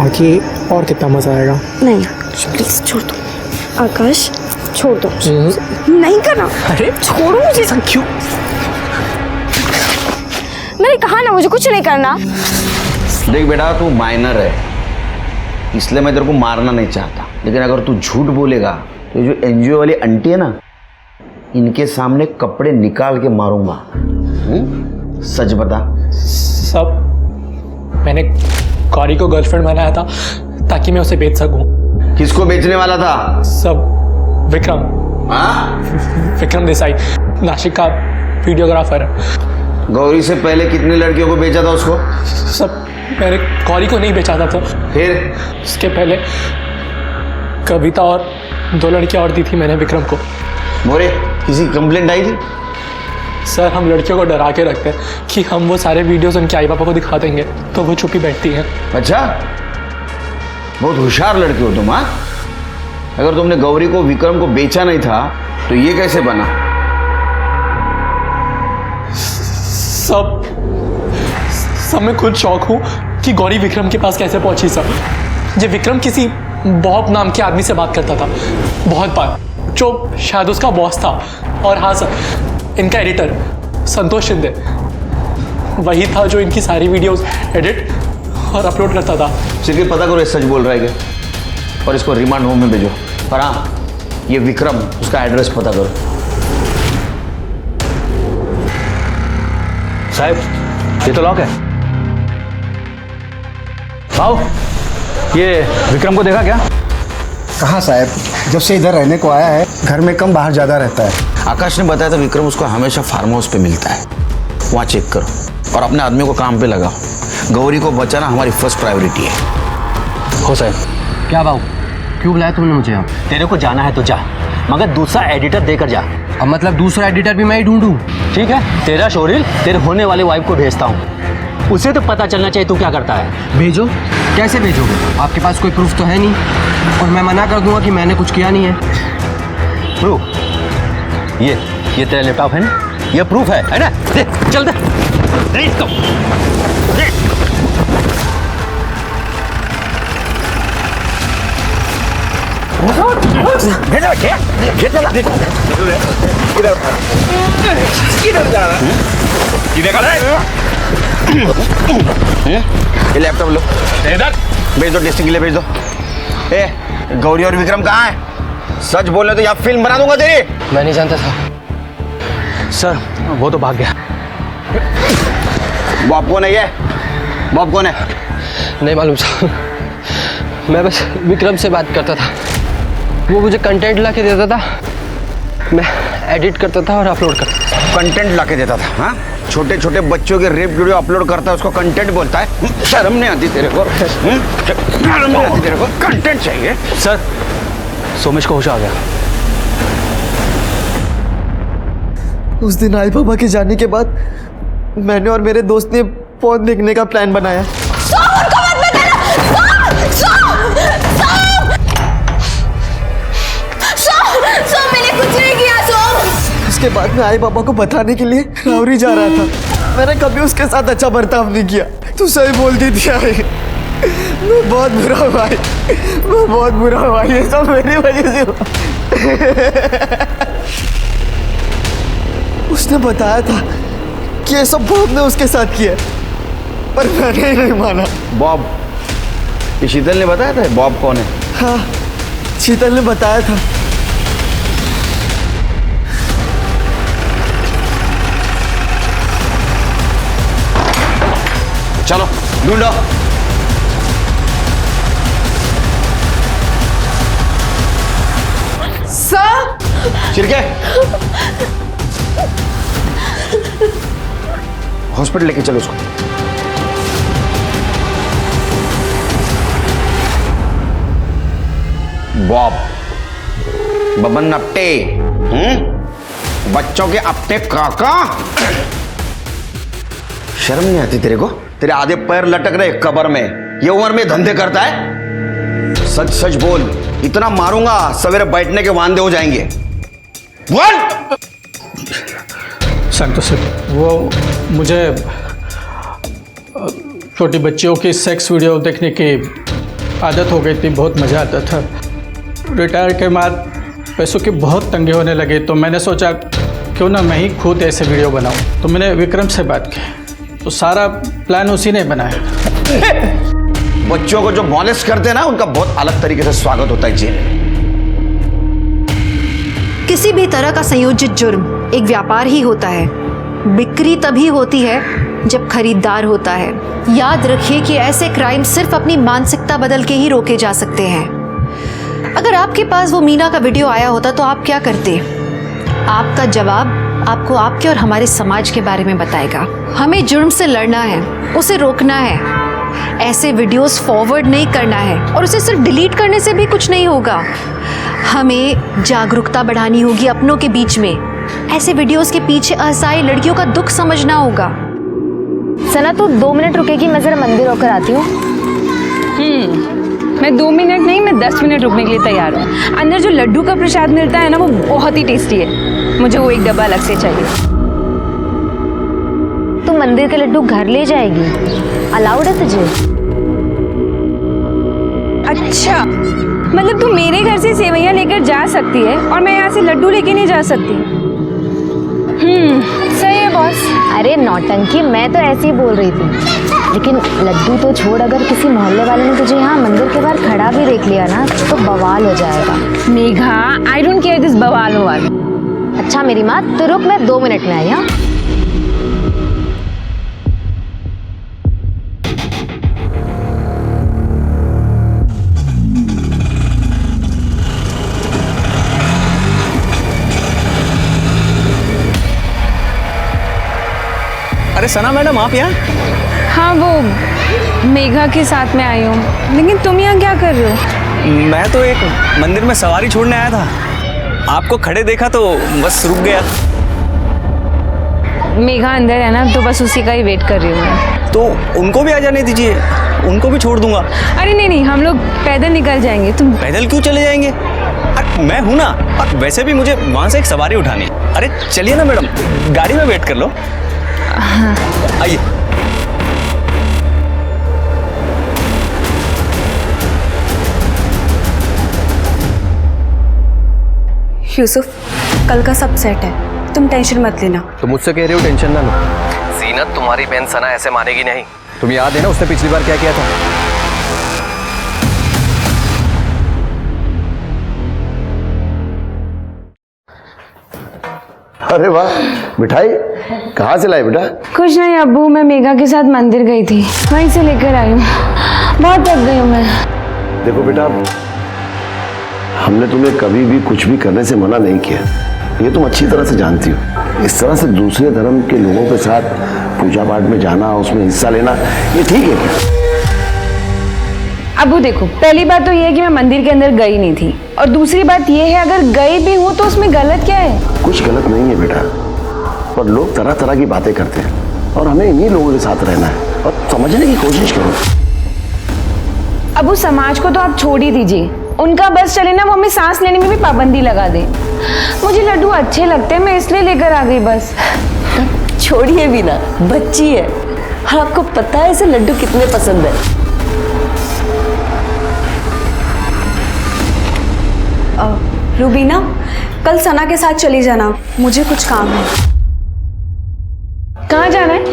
आगे और कितना मज़ा आएगा। नहीं प्लीज छोड़ दो। आकाश छोड़ दो। नहीं करना। अरे छोड़ो मुझे। क्यों? मैंने कहा ना मुझे कुछ नहीं करना। देख बेटा, तू माइनर है इसलिए मैं तेरे को मारना नहीं चाहता, लेकिन अगर तू झूठ बोलेगा तो जो एनजीओ वाली आंटी है ना, इनके सामने कपड़े निकाल के मारूंगा। सच बता। सब मैंने गौरी को गर्लफ्रेंड बनाया था ताकि मैं उसे बेच सकूं। किसको बेचने वाला था? सब विक्रम। विक्रम देसाई, नासिक का वीडियोग्राफर। गौरी से पहले कितनी लड़कियों को बेचा था उसको? सब मैंने गौरी को नहीं बेचा था। तो फिर उसके पहले कविता और 2 लड़कियां और दी थी मैंने विक्रम को। मोरे, किसी कंप्लेंट आई थी? सर, हम लड़कियों को डरा के रखते हैं कि हम वो सारे वीडियोस उनके आई पापा को दिखा देंगे तो वो चुप ही बैठती हैं। अच्छा, बहुत होशियार लड़की हो तुम। हाँ, अगर तुमने गौरी को विक्रम को बेचा नहीं था तो ये कैसे बना? सब मैं खुद शौक हूँ कि गौरी विक्रम के पास कैसे पहुंची। सब ये विक्रम किसी बॉब नाम के आदमी से बात करता था बहुत बार, जो शायद उसका बॉस था। और हाँ सर, इनका एडिटर संतोष शिंदे वही था जो इनकी सारी वीडियोस एडिट और अपलोड करता था। सिर्फ पता करो ये सच बोल रहा है क्या, और इसको रिमांड होम में भेजो। पर हाँ, ये विक्रम, उसका एड्रेस पता करो। साहब, ये तो लॉक है। आओ, ये विक्रम को देखा क्या? कहाँ साहब, जब से इधर रहने को आया है घर में कम बाहर ज़्यादा रहता है। आकाश ने बताया था विक्रम उसको हमेशा फार्म हाउस पे मिलता है, वहाँ चेक करो और अपने आदमियों को काम पे लगाओ। गौरी को बचाना हमारी फर्स्ट प्रायोरिटी है। हो साहब। क्या बाबू, क्यों बुलाया तुमने मुझे यहाँ? तेरे को जाना है तो जा, मगर दूसरा एडिटर देकर जा। अब मतलब दूसरा एडिटर भी मैं ही ढूंढूं? ठीक है, तेरा शोरील तेरे होने वाले वाइफ को भेजता हूँ, उसे तो पता चलना चाहिए तू क्या करता है। भेजो। कैसे भेजोगे? आपके पास कोई प्रूफ तो है नहीं, और मैं मना कर दूंगा कि मैंने कुछ किया नहीं है। प्रूफ? ये तेरा लैपटॉप है ना, ये प्रूफ है ना? दे, चल दे, दे इसको, दे। ये लैपटॉप लो, भेज दो, टेस्टिंग के लिए भेज दो। ए, गौरी और विक्रम कहाँ है? सच बोले तो यहाँ फिल्म बना दूंगा तेरी। मैं नहीं जानता था सर, वो तो भाग गया। बॉब कौन है ये? बॉब कौन है? नहीं मालूम साहब, मैं बस विक्रम से बात करता था, वो मुझे कंटेंट ला के देता था, मैं एडिट करता था और अपलोड करता था। कंटेंट ला के देता था? हाँ, छोटे छोटे बच्चों के रेप वीडियो अपलोड करता है, उसको कंटेंट बोलता है? शर्म नहीं आती तेरे को? शर्म नहीं आती तेरे को? कंटेंट चाहिए? सर, सोमेश को होश आ गया। उस दिन आई पापा के जाने के बाद मैंने और मेरे दोस्त ने फोन देखने का प्लान बनाया। उसके बाद में आई पापा को बताने के लिए रावरी जा रहा था। मैंने कभी उसके साथ अच्छा बर्ताव नहीं किया। तू सही बोलती थी आई, मैं बहुत बुरा हुआ, मैं बहुत बुरा हुआ, ये सब मेरी वजह से हुआ। उसने बताया था कि ये सब बॉब ने उसके साथ किया, पर मैंने ही नहीं माना। बॉब? ये शीतल ने बताया था बॉब कौन है? हाँ, शीतल ने बताया था। चलो ढूंढो। सर! चिरके हॉस्पिटल लेके चलो उसको। बॉब, बबन अपटे, बच्चों के अपटे काका। शर्म नहीं आती तेरे को? तेरे आधे पैर लटक रहे कब्र में, ये उम्र में धंधे करता है? सच सच बोल, इतना मारूंगा सवेरे बैठने के वांदे हो जाएंगे। बोल। संतोष वो मुझे छोटी बच्चियों की सेक्स वीडियो देखने की आदत हो गई थी, बहुत मज़ा आता था। रिटायर के बाद पैसों की बहुत तंगी होने लगी, तो मैंने सोचा क्यों ना मैं ही खुद ऐसे वीडियो बनाऊं। तो मैंने विक्रम से बात की, तो सारा प्लान उसी ने बनाया। बच्चों को जो मॉलेस्ट करते हैं ना, उनका बहुत अलग तरीके से स्वागत होता है जेल में। किसी भी तरह का संयोजित जुर्म एक व्यापार ही होता है। बिक्री तभी होती है जब खरीदार होता है। याद रखिए कि ऐसे क्राइम सिर्फ अपनी मानसिकता बदल के ही रोके जा सकते हैं। अगर आपके पास वो मीना का वीडियो आया होता तो आप क्या करते? आपका जवाब आपको आपके और हमारे समाज के बारे में बताएगा। हमें जुर्म से लड़ना है, उसे रोकना है। ऐसे वीडियोस फॉरवर्ड नहीं करना है, और उसे सिर्फ डिलीट करने से भी कुछ नहीं होगा। हमें जागरूकता बढ़ानी होगी अपनों के बीच में। ऐसे वीडियोस के पीछे असहाय लड़कियों का दुख समझना होगा। सना तू 2 मिनट रुकेगी, मैं जरा मंदिर होकर आती हूँ। मैं 2 मिनट नहीं, मैं 10 मिनट रुकने के लिए तैयार हूँ। अंदर जो लड्डू का प्रसाद मिलता है ना, वो बहुत ही टेस्टी है। मुझे वो एक डब्बा अलग से चाहिए। तू मंदिर के लड्डू घर ले जाएगी? अलाउड है तुझे? अच्छा, मतलब तू मेरे घर से सेवैयां लेकर जा सकती है और मैं यहाँ से लड्डू लेके नहीं जा सकती? सही है बॉस। अरे नौटंकी, मैं तो ऐसे ही बोल रही थी। लेकिन लड्डू तो छोड़, अगर किसी मोहल्ले वाले ने तुझे यहाँ मंदिर के बाहर खड़ा भी देख लिया ना, तो बवाल हो जाएगा। Megha, I don't care this बवाल ववाल। अच्छा मेरी माँ, तो रुक, मैं 2 मिनट में आई। हाँ, अरे सना मैडम, आप यहाँ? हाँ, वो मेघा के साथ में आई हूँ। लेकिन तुम यहाँ क्या कर रहे हो? मैं तो एक मंदिर में सवारी छोड़ने आया था, आपको खड़े देखा तो बस रुक गया। मेघा अंदर है ना, तो बस उसी का ही वेट कर रही हूँ मैं। तो उनको भी आ जाने दीजिए, उनको भी छोड़ दूंगा। अरे नहीं, हम लोग पैदल निकल जाएंगे। तुम पैदल क्यों चले जाएंगे? मैं हूं ना, और वैसे भी मुझे वहां से एक सवारी उठानी है। अरे चलिए ना मैडम, गाड़ी में वेट कर लो। हाँ। आइए। यूसुफ, कल का सब सेट है, तुम टेंशन मत लेना। तो मुझसे कह रहे हो टेंशन ना लो? जीनत, तुम्हारी बहन सना ऐसे मानेगी नहीं। तुम्हें याद है ना उसने पिछली बार क्या किया था? अरे वाह, मिठाई कहाँ से लाए बेटा? कुछ नहीं अब्बू, मैं मेघा के साथ मंदिर गई थी, वहीं से लेकर आई हूँ। बहुत थक गई हूँ मैं। देखो बेटा, हमने तुम्हें कभी भी कुछ भी करने से मना नहीं किया, ये तुम अच्छी तरह से जानती हो। इस तरह से दूसरे धर्म के लोगों के साथ पूजा पाठ में जाना, उसमें हिस्सा लेना, ये ठीक है क्या? अब्बू देखो, पहली बात तो ये है कि मैं मंदिर के अंदर गई नहीं थी, और दूसरी बात ये है अगर गई भी हूँ तो उसमें गलत क्या है? कुछ गलत नहीं है बेटा, पर लोग तरह तरह की बातें करते हैं और हमें इन्हीं लोगों के साथ रहना है, और समझने की कोशिश करो। अब्बू समाज को तो आप छोड़ ही दीजिए, उनका बस चले ना, वो हमें सांस लेने में भी पाबंदी लगा दे। मुझे लड्डू अच्छे लगते हैं, मैं इसलिए लेकर आ गई बस। छोड़िए बीना, बच्ची है और आपको पता है इसे लड्डू कितने पसंद है। रूबीना, कल सना के साथ चली जाना, मुझे कुछ काम है। कहाँ जाना है?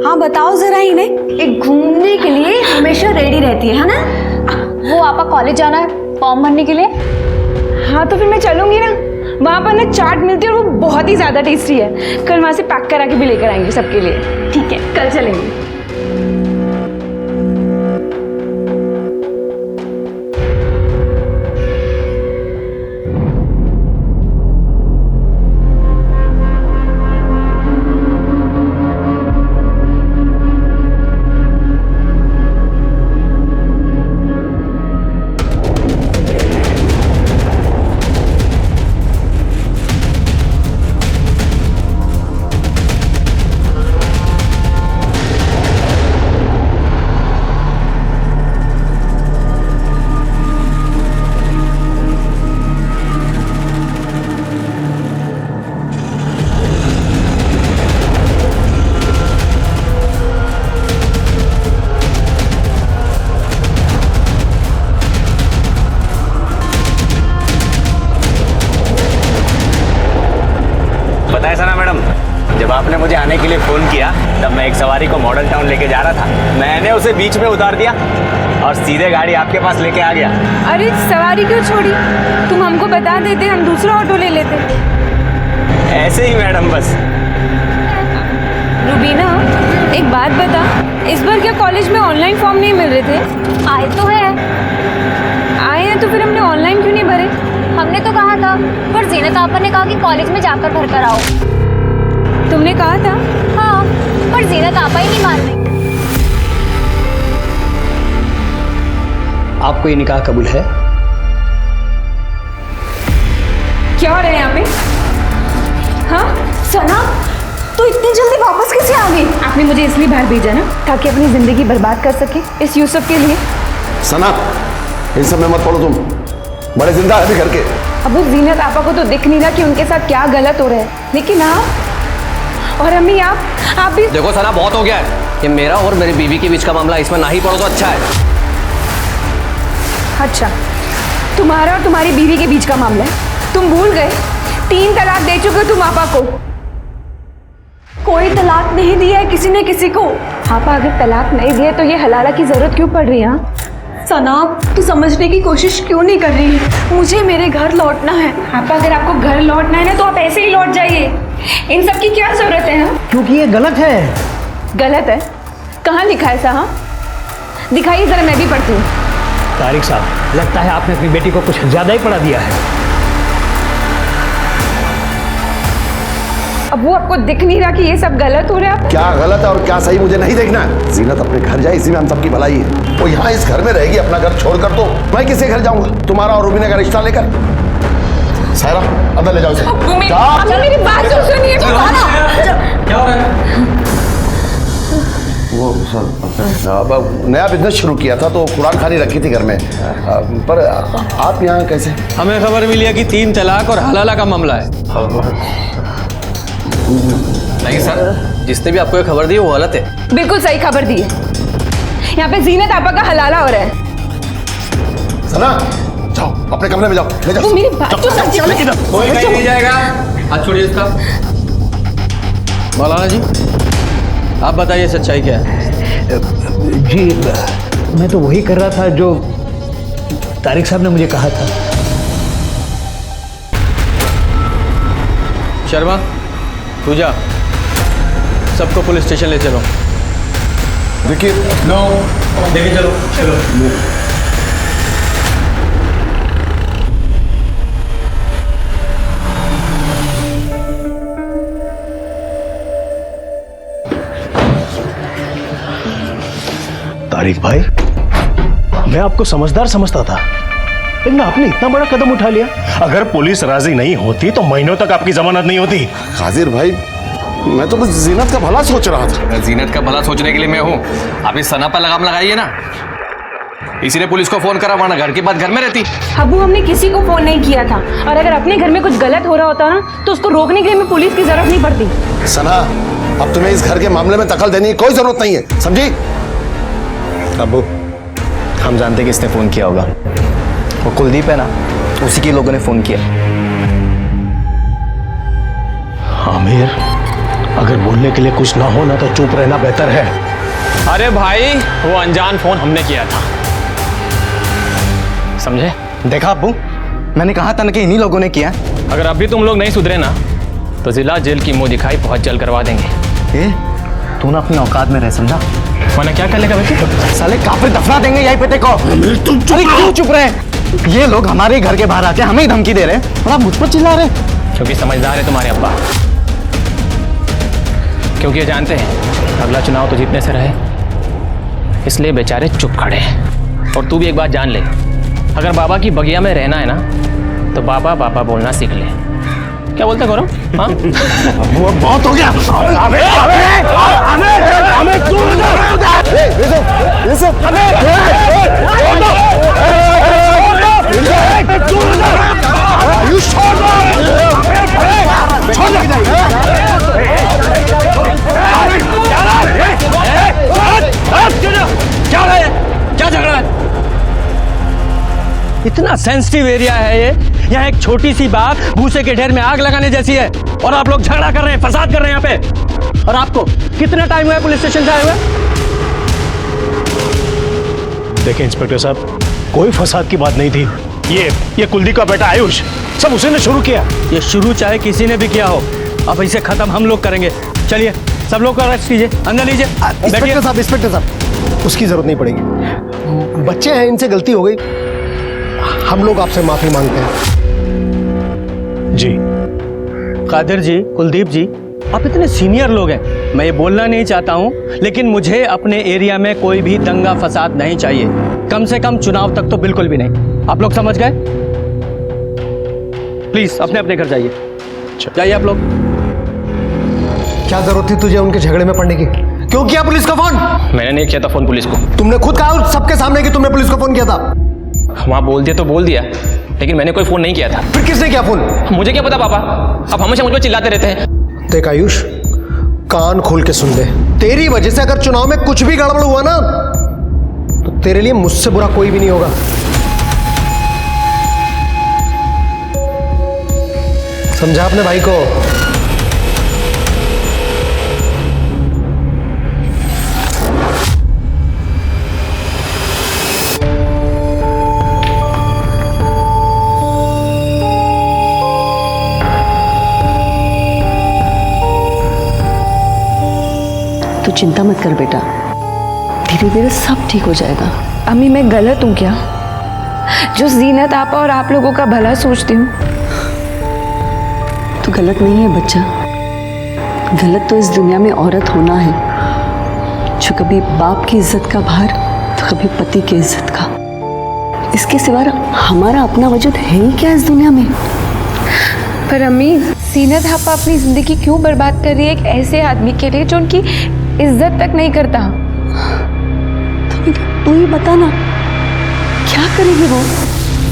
हाँ बताओ जरा इन्हें। एक घूमने के लिए हमेशा रेडी रहती है ना? वो आपा कॉलेज जाना है फॉर्म भरने के लिए। हाँ तो फिर मैं चलूंगी ना, वहाँ पर ना चाट मिलती है और वो बहुत ही ज़्यादा टेस्टी है। कल वहाँ से पैक करा के भी लेकर आएंगे सबके लिए। ठीक है, कल चलेंगे। जब आपने मुझे आने के लिए फ़ोन किया तब मैं एक सवारी को मॉडल टाउन लेके जा रहा था। मैंने उसे बीच में उतार दिया और सीधे गाड़ी आपके पास लेके आ गया। अरे सवारी क्यों छोड़ी? तुम हमको बता देते, हम दूसरा ऑटो ले लेते। ऐसे ही मैडम बस। रूबीना, एक बात बता, इस बार क्या कॉलेज में ऑनलाइन फॉर्म नहीं मिल रहे थे? आए तो है। आए हैं तो फिर हमने ऑनलाइन क्यों नहीं भरे? हमने तो कहा था, पर जीनत आपा ने कहा कि कॉलेज में जाकर भर कर आओ। तुमने कहा था? हाँ, पर जीनत आपा ही नहीं मान रही। आपको ये निकाह कबूल है? क्या हो रहा है यहाँ पे? हाँ सना, तो इतनी जल्दी वापस कैसे आ गई? आपने मुझे इसलिए बाहर भेजा ना, ताकि अपनी जिंदगी बर्बाद कर सके इस यूसुफ के लिए। सना, इन सब में मत पड़ो तुम, बड़े जिंदा है अभी घर के। अब उस जीनत आपा को तो दिख नहीं रहा कि उनके साथ क्या गलत हो रहा है, लेकिन आप और अम्मी आप भी। देखो सना, बहुत हो गया है। ये मेरा और मेरी बीवी के बीच का मामला, इसमें ना ही पड़ो तो अच्छा है। अच्छा, तुम्हारा और तुम्हारी बीवी के बीच का मामला है? तुम भूल गए 3 तलाक दे चुके हो तुम आपा को। कोई तलाक नहीं दिया है किसी ने किसी को। आपा अगर तलाक नहीं दिए तो ये हलाला की जरूरत क्यों पड़ रही है? सना, तू समझने की कोशिश क्यों नहीं कर रही है? मुझे मेरे घर लौटना है। आपा, अगर आपको घर लौटना है ना तो आप ऐसे ही लौट जाइए। इन सब की क्या जरूरत है? हाँ, क्योंकि ये गलत है। गलत है? कहाँ लिखा है ऐसा? हाँ दिखाइए जरा, मैं भी पढ़ती हूँ। तारिक साहब, लगता है आपने अपनी बेटी को कुछ ज्यादा ही पढ़ा दिया है। अब वो आपको दिख नहीं रहा कि ये सब गलत हो रहा है? क्या गलत है और क्या सही मुझे नहीं देखना है। जीनत अपने घर जाए, इसी में हम सबकी भलाई है। वो यहाँ इस घर में रहेगी अपना घर छोड़कर, तो मैं किसके घर जाऊंगा? तुम्हारा और रूबीना का रिश्ता लेकर? सायरा, अंदर ले जाओ इसे। मेरी बात तो सुनिए। क्या हो रहा है? वो सर, नया बिजनेस शुरू किया था तो कुरान खानी रखी थी घर में। पर आप यहाँ कैसे? हमें खबर मिली है कि 3 तलाक और हलाला का मामला है। नहीं सर, जिसने भी आपको ये खबर दी वो गलत है। बिल्कुल सही खबर दी है। यहाँ पे जीनत आपा का हलाला हो रहा है। सना, जाओ अपने कमरे में जाओ, ले जाओ। मेरी बात तो समझो। कोई कहीं नहीं जाएगा। हाथ छोड़िए इसका। मौलाना जी, आप बताइए सच्चाई क्या है? जी, मैं तो वही कर रहा था जो तारिक साहब ने मुझे कहा था। शर्मा, पूजा, सबको पुलिस स्टेशन ले चलो। देखिए, नो, लेके चलो। चलो। तारिक भाई, मैं आपको समझदार समझता था, लेकिन आपने इतना बड़ा कदम उठा लिया। अगर पुलिस राजी नहीं होती तो महीनों तक आपकी जमानत नहीं होती। कादिर भाई, मैं तो बस जीनत का भला सोच रहा था। जीनत का भला सोचने के लिए मैं हूँ। आप इस सना पर लगाम लगाइए ना। इसीलिए पुलिस को फोन करा, वरना घर के बाद घर में रहती। अबू हमने किसी को फोन नहीं किया था, और अगर अपने घर में कुछ गलत हो रहा होता ना तो उसको रोकने के लिए हमें पुलिस की जरूरत नहीं पड़ती। सना, अब तुम्हें इस घर के मामले में दखल देने की कोई जरूरत नहीं है, समझी? अबू, हम जानते किसने फोन किया होगा। वो कुलदीप है ना, उसी के लोगों ने फोन किया। आमिर, अगर बोलने के लिए कुछ ना हो ना तो चुप रहना बेहतर है। अरे भाई, वो अनजान फोन हमने किया था, समझे? देखा अब्बू, मैंने कहा था ना कि इन्हीं लोगों ने किया। अगर अभी तुम लोग नहीं सुधरे ना तो जिला जेल की मुंह दिखाई बहुत जल्द करवा देंगे। तू ना अपनी औकात में रह, समझा? वरना क्या कर लेगा बेटे? साले काफिर दफना देंगे यहीं पे देखो। तुम चुप रहे। ये लोग हमारे घर के बाहर आके हमें ही धमकी दे रहे हैं और आप मुझ पर चिल्ला रहे हैं। क्योंकि समझदार है तुम्हारे अब्बा, क्योंकि ये जानते हैं अगला चुनाव तो जीतने से रहे, इसलिए बेचारे चुप खड़े हैं। और तू भी एक बात जान ले, अगर बाबा की बगिया में रहना है ना तो बाबा बाबा बोलना सीख ले। क्या बोलते गौरव? हाँ, वो बहुत हो गया। क्या झगड़ा है? इतना सेंसिटिव एरिया है ये, यहाँ एक छोटी सी बात भूसे के ढेर में आग लगाने जैसी है, और आप लोग झगड़ा कर रहे हैं, फसाद कर रहे हैं यहाँ पे। और आपको कितना टाइम हुआ है पुलिस स्टेशन से आए हुए? देखिए इंस्पेक्टर साहब, कोई फसाद की बात नहीं थी। ये कुलदीप का बेटा आयुष, सब उसी ने शुरू किया। ये शुरू चाहे किसी ने भी किया हो, अब इसे खत्म हम लोग करेंगे। चलिए सब लोग को अरेस्ट कीजिए, अंदर लीजिए। इंस्पेक्टर साहब, उसकी जरूरत नहीं पड़ेगी। बच्चे हैं, इनसे गलती हो गई, हम लोग आपसे माफी मांगते हैं। जी कादिर जी, कुलदीप जी, आप इतने सीनियर लोग हैं, मैं ये बोलना नहीं चाहता हूँ, लेकिन मुझे अपने एरिया में कोई भी दंगा फसाद नहीं चाहिए, कम से कम चुनाव तक तो बिल्कुल भी नहीं। आप लोग समझ गए? प्लीज अपने अपने घर जाइए, जाइए आप लोग। क्या जरूरत थी तुझे उनके झगड़े में पड़ने की? क्यों किया पुलिस को फोन? मैंने नहीं किया था फोन पुलिस को। तुमने खुद कहा सबके सामने कि तुमने पुलिस को फोन किया था। वहाँ बोल दिया तो बोल दिया, लेकिन मैंने कोई फोन नहीं किया था। फिर किसने किया फोन? मुझे क्या पता पापा, अब हमेशा मुझ पर चिल्लाते रहते हैं। देख आयुष, कान खोल के सुन ले, तेरी वजह से अगर चुनाव में कुछ भी गड़बड़ हुआ ना तो तेरे लिए मुझसे बुरा कोई भी नहीं होगा। समझा अपने भाई को? तू चिंता मत कर बेटा, धीरे धीरे सब ठीक हो जाएगा। अम्मी मैं गलत हूँ क्या, जो जीनत आपा और आप लोगों का भला सोचती हूँ? तू गलत नहीं है बच्चा, गलत तो इस दुनिया में औरत होना है, जो कभी बाप की इज्जत का भार तो कभी पति की इज्जत का। इसके सिवा हमारा अपना वजूद है ही क्या इस दुनिया में? पर अम्मी, जीनत आपा अपनी जिंदगी क्यों बर्बाद कर रही है एक ऐसे आदमी के लिए जो उनकी इज्जत तक नहीं करता? तू ही बता ना, क्या करेगी वो?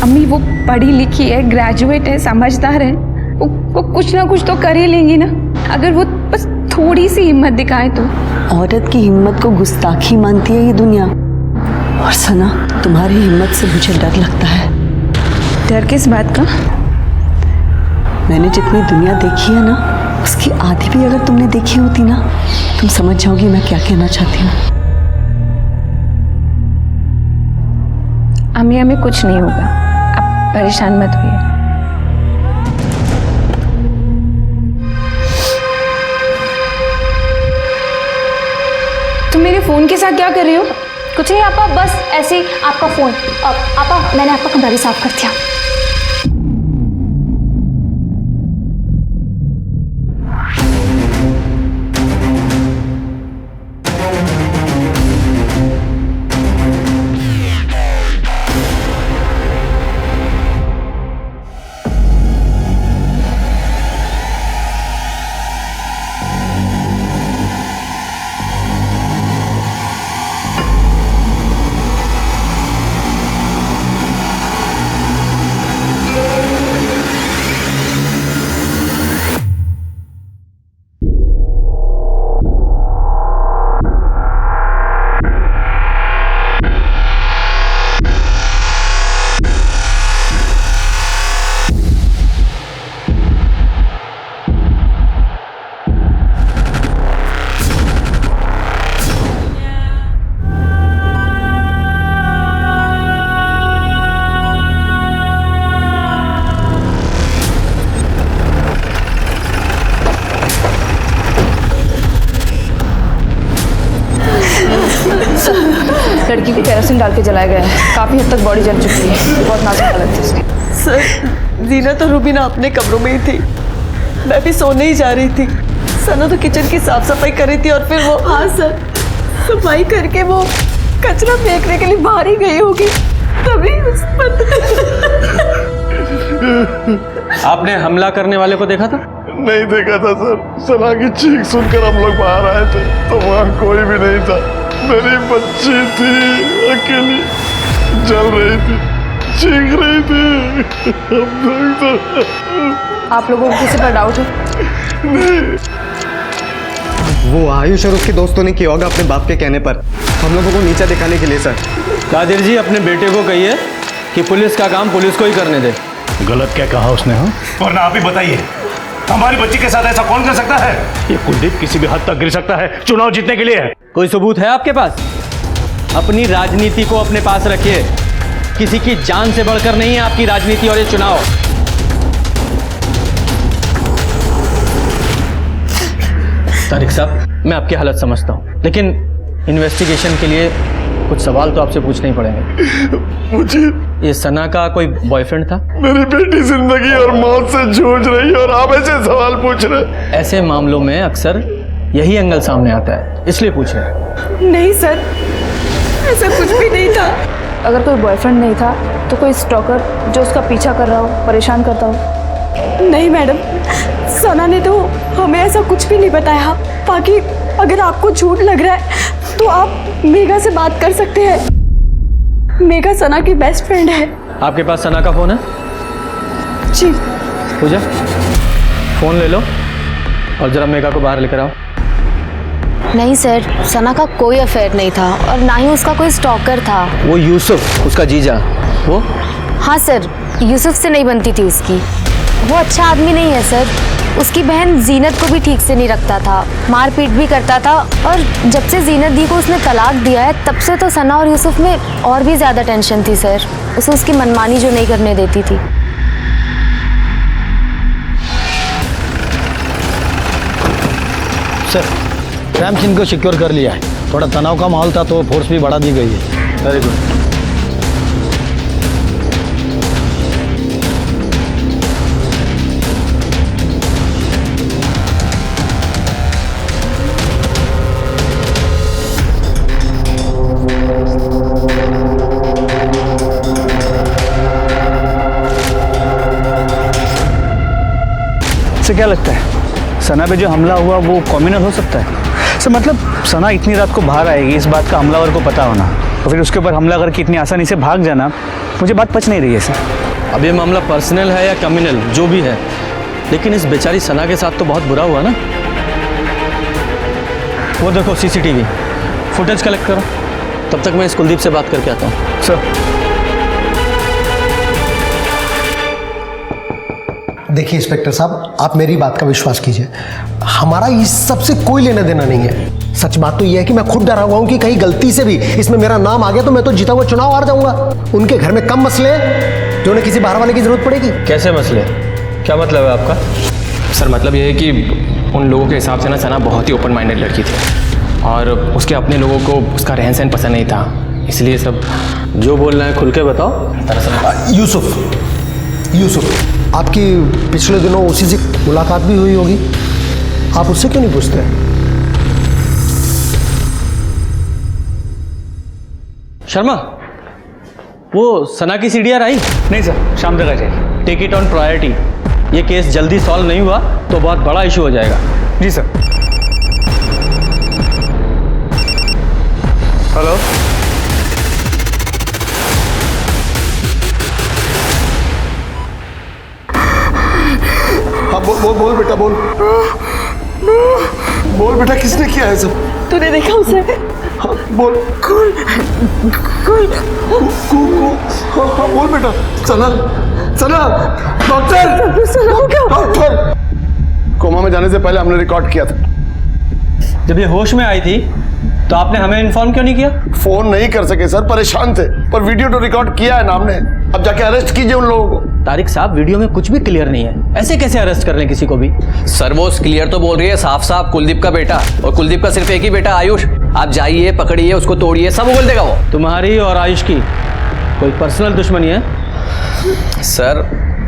अम्मी वो पढ़ी लिखी है, ग्रेजुएट है, समझदार है, वो कुछ ना कुछ तो कर ही लेंगी ना, अगर वो बस थोड़ी सी हिम्मत दिखाए तो। औरत की हिम्मत को गुस्ताखी मानती है ये दुनिया। और सना, तुम्हारी हिम्मत से मुझे डर लगता है। डर किस बात का? मैंने जितनी दुनिया देखी है ना, उसकी आधी भी अगर तुमने देखी होती ना, तुम समझ जाओगी मैं क्या कहना चाहती हूँ। अम्मी हमें कुछ नहीं होगा, आप परेशान मत होइए। तुम मेरे फोन के साथ क्या कर रही हो? कुछ नहीं आपा, बस ऐसे ही आपका फोन। आपा मैंने आपका कमरा भी साफ कर दिया। लड़की को केरोसिन डाल के जलाया गया है। काफ़ी हद तक बॉडी जल चुकी है। बहुत नाजुक हालत है इसकी। सर जीना तो रुबीना अपने कमरों में ही थी, मैं भी सोने ही जा रही थी। सना तो किचन की साफ सफाई कर रही थी और फिर वो, हाँ सर, सफाई करके वो कचरा फेंकने के लिए बाहर ही गई होगी, तभी उस पर। आपने हमला करने वाले को देखा था? नहीं देखा था सर। सना की चीख सुनकर हम लोग बाहर आए थे तो वहाँ कोई भी नहीं था। मेरी बच्ची थी, अकेली जल रही थी, चीख रही थी। आप लोगों को किसी पर डाउट है? वो आयुष और उसके दोस्तों ने किया होगा अपने बाप के कहने पर, हम लोगों को नीचा दिखाने के लिए सर। कादिर जी, अपने बेटे को कहिए कि पुलिस का काम पुलिस को ही करने दे। गलत क्या कहा उसने? हाँ, वरना आप ही बताइए, हमारी बच्ची के साथ ऐसा कौन कर सकता है? ये कुलदीप किसी भी हद तक गिर सकता है चुनाव जीतने के लिए। कोई सबूत है आपके पास? अपनी राजनीति को अपने पास रखिए, किसी की जान से बढ़कर नहीं है आपकी राजनीति और ये चुनाव। तारिक साहब, मैं आपकी हालत समझता हूं, लेकिन इन्वेस्टिगेशन के लिए कुछ सवाल तो आपसे पूछने ही पड़ेंगे। मुझे ये सना का कोई बॉयफ्रेंड था? मेरी बेटी जिंदगी और मौत से जूझ रही है और आप ऐसे सवाल पूछ रहे? ऐसे मामलों में अक्सर यही एंगल सामने आता है, इसलिए पूछ रहे हैं। नहीं सर, ऐसा कुछ भी नहीं था। अगर कोई बॉयफ्रेंड नहीं था तो कोई स्टॉकर जो उसका पीछा कर रहा हो, परेशान करता हो? नहीं मैडम, सना ने तो हमें ऐसा कुछ भी नहीं बताया। बाकी अगर आपको झूठ लग रहा है तो आप मेघा से बात कर सकते हैं। मेघा सना की बेस्ट फ्रेंड है। आपके पास सना का फोन है? जी। पूजा, फोन ले लो और जरा मेघा को बाहर लेकर आओ। नहीं सर, सना का कोई अफेयर नहीं था और ना ही उसका कोई स्टॉकर था। वो यूसुफ, उसका जीजा, वो? हाँ सर, यूसुफ से नहीं बनती थी उसकी। वो अच्छा आदमी नहीं है सर। उसकी बहन जीनत को भी ठीक से नहीं रखता था, मारपीट भी करता था, और जब से जीनत दी को उसने तलाक दिया है तब से तो सना और यूसुफ में और भी ज़्यादा टेंशन थी सर। उसे उसकी मनमानी जो नहीं करने देती थी। सर, क्राइम सीन को सिक्योर कर लिया है। थोड़ा तनाव का माहौल था तो फोर्स भी बढ़ा दी गई है। Very good. से क्या लगता है सना पे जो हमला हुआ वो कॉम्युनल हो सकता है? सर मतलब सना इतनी रात को बाहर आएगी, इस बात का हमलावर को पता होना, और फिर उसके ऊपर हमला करके इतनी आसानी से भाग जाना, मुझे बात पच नहीं रही है सर। अब ये मामला पर्सनल है या कम्युनल जो भी है, लेकिन इस बेचारी सना के साथ तो बहुत बुरा हुआ ना। वो देखो सीसीटीवी फुटेज कलेक्ट करो, तब तक मैं इस कुलदीप से बात करके आता हूँ। सर देखिए इंस्पेक्टर साहब, आप मेरी बात का विश्वास कीजिए, हमारा इस सब से कोई लेना देना नहीं है। सच बात तो यह है कि मैं खुद डरा हुआ हूं कि कहीं गलती से भी इसमें मेरा नाम आ गया तो मैं तो जीता हुआ चुनाव हार जाऊंगा। उनके घर में कम मसले हैं जो उन्हें किसी बाहर वाले की जरूरत पड़ेगी। कैसे मसले? क्या मतलब है आपका? सर मतलब ये है कि उन लोगों के हिसाब से ना सना बहुत ही ओपन माइंडेड लड़की थी और उसके अपने लोगों को उसका रहन सहन पसंद नहीं था, इसलिए सब। जो बोलना है खुल के बताओ। यूसुफ, आपकी पिछले दिनों उसी से मुलाकात भी हुई होगी, आप उससे क्यों नहीं पूछते? शर्मा, वो सना की सीडीआर आई? नहीं सर, शाम तक आ जाएगी। Take it on priority. ये केस जल्दी सॉल्व नहीं हुआ तो बहुत बड़ा इशू हो जाएगा। जी सर। हेलो, हाँ बोल बेटा, बोल बेटा, किसने किया है सब? तूने देखा उसे? हाँ, बोल। हाँ, बोल बेटा। सना, डॉक्टर, कोमा में जाने से पहले हमने रिकॉर्ड किया था। जब ये होश में आई थी तो आपने हमें इन्फॉर्म क्यों नहीं किया? फोन नहीं कर सके सर, परेशान थे, पर वीडियो तो रिकॉर्ड किया है ना हमने। अब जाके अरेस्ट कीजिए उन लोगों को। तारिक साहब, वीडियो में कुछ भी क्लियर नहीं है, ऐसे कैसे अरेस्ट कर लें किसी को भी? सर वो क्लियर तो बोल रही है, साफ साफ कुलदीप का बेटा, और कुलदीप का सिर्फ एक ही बेटा आयुष। आप जाइए, पकड़िए उसको, तोड़िए, सब उगल देगा वो। तुम्हारी और आयुष की कोई पर्सनल दुश्मनी है? सर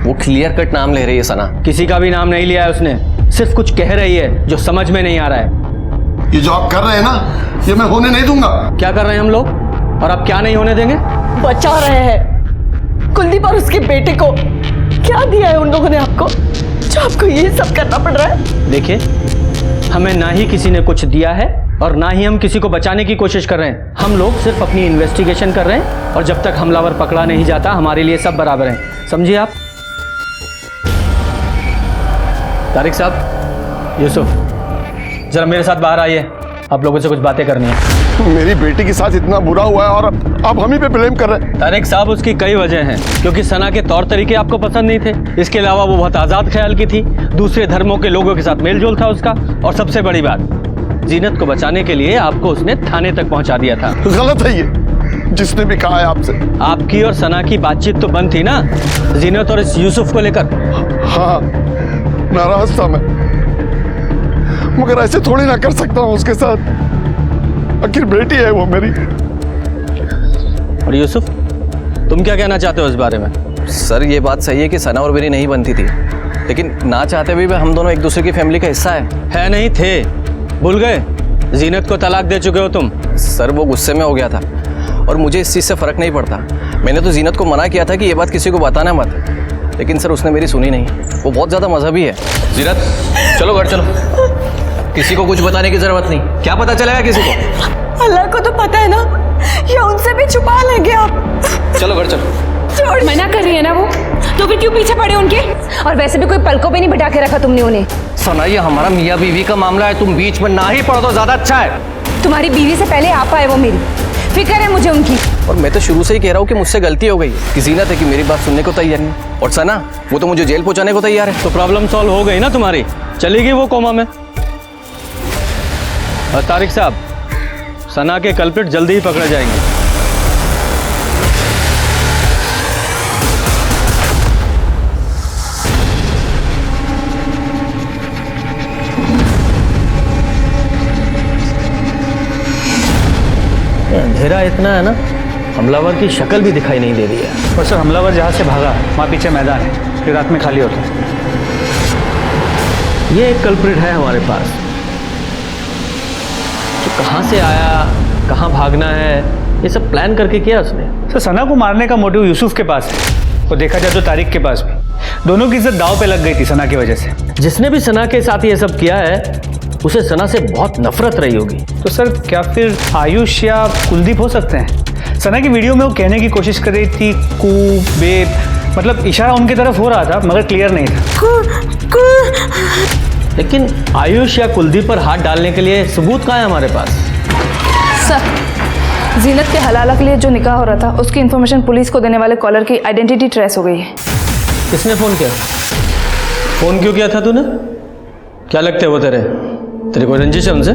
वो क्लियर कट नाम ले रही है सना। किसी का भी नाम नहीं लिया है उसने, सिर्फ कुछ कह रही है जो समझ में नहीं आ रहा है। ये जो आप कर रहे हैं ना, ये मैं होने नहीं दूंगा। क्या कर रहे हैं हम लोग, और आप क्या नहीं होने देंगे? बचा रहे हैं कुलदीप और उसके बेटे को। क्या दिया है उन लोगों ने आपको जो आपको ये सब करना पड़ रहा है? देखिए, हमें ना ही किसी ने कुछ दिया है और ना ही हम किसी को बचाने की कोशिश कर रहे हैं। हम लोग सिर्फ अपनी इन्वेस्टिगेशन कर रहे हैं और जब तक हमलावर पकड़ा नहीं जाता हमारे लिए सब बराबर हैं, समझिए आप। तारिक साहब, यूसुफ, जरा मेरे साथ बाहर आइए, आप लोगों से कुछ बातें करनी है। मेरी बेटी के साथ इतना बुरा हुआ है और आप हम ही पे ब्लेम कर रहे हैं। तारिक साहब, उसकी कई वजह हैं, क्योंकि सना के तौर तरीके आपको पसंद नहीं थे। इसके अलावा वो बहुत आज़ाद ख्याल की थी, दूसरे धर्मों के लोगों के साथ मेल जोल था उसका, और सबसे बड़ी बात, जीनत को बचाने के लिए आपको उसने थाने तक पहुंचा दिया था। गलत है ये, जिसने भी कहा है आपसे। आपकी और सना की बातचीत तो बंद थी ना, जीनत और इस यूसुफ को लेकर। हाँ, नाराज था मैं, मगर ऐसे थोड़ी ना कर सकता हूँ उसके साथ, आखिर बेटी है वो मेरी। और यूसुफ, तुम क्या कहना चाहते हो इस बारे में? सर ये बात सही है कि सना और मेरी नहीं बनती थी, लेकिन ना चाहते भी हम दोनों एक दूसरे की फैमिली का हिस्सा है नहीं थे? भूल गए? जीनत को तलाक दे चुके हो तुम। सर वो गुस्से में हो गया था और मुझे इस चीज़ से फ़र्क नहीं पड़ता। मैंने तो जीनत को मना किया था कि ये बात किसी को बताना मत, लेकिन सर उसने मेरी सुनी नहीं। वो बहुत ज़्यादा मजहबी है। जीनत चलो घर चलो, किसी को कुछ बताने की ज़रूरत नहीं। क्या पता चलेगा किसी को? अल्लाह को तो पता है ना, या उनसे भी छुपा लेंगे आप। चलो घर चलो। मना कर रही है ना वो, तो फिर क्यों पीछे पड़े उनके? और वैसे भी कोई पलकों पे नहीं बिठा के रखा तुमने उन्हें। सना ये हमारा मियाँ बीवी का मामला है, तुम बीच में ना ही पड़ो तो ज़्यादा अच्छा है। तुम्हारी बीवी से पहले आप आए वो मेरी, फिक्र है मुझे उनकी। और मैं तो शुरू से ही कह रहा हूँ कि मुझसे गलती हो गई कि जीनत है कि मेरी बात सुनने को तैयार नहीं, और सना वो तो मुझे जेल पहुँचाने को तैयार है। तो प्रॉब्लम सॉल्व हो गई ना तुम्हारी, चली गई वो कोमा में। और तारिक साहब, सना के कल्प्रिट जल्दी ही पकड़े जाएंगे। अंधेरा इतना है ना, हमलावर की शक्ल भी दिखाई नहीं दे रही है। और सर, हमलावर जहाँ से भागा वहाँ पीछे मैदान है, फिर रात में खाली होता है। ये एक कल्प्रिट है हमारे पास, जो कहाँ से आया, कहाँ भागना है, ये सब प्लान करके किया उसने। सर, सना को मारने का मोटिव यूसुफ के पास है, और देखा जाए तो तारिक के पास भी। दोनों की इज्जत दांव पे लग गई थी सना की वजह से। जिसने भी सना के साथ ये सब किया है उसे सना से बहुत नफरत रही होगी। तो सर, क्या फिर आयुष या कुलदीप हो सकते हैं? सना की वीडियो में वो कहने की कोशिश कर रही थी कू बे, मतलब इशारा उनकी तरफ हो रहा था मगर क्लियर नहीं था। लेकिन आयुष या कुलदीप पर हाथ डालने के लिए सबूत कहाँ है हमारे पास? सर, जीनत के हलाला के लिए जो निकाह हो रहा था उसकी इन्फॉर्मेशन पुलिस को देने वाले कॉलर की आइडेंटिटी ट्रेस हो गई है। किसने फ़ोन किया? फ़ोन क्यों किया था तूने? क्या लगते है वो तेरे कोई रंजिश है उनसे?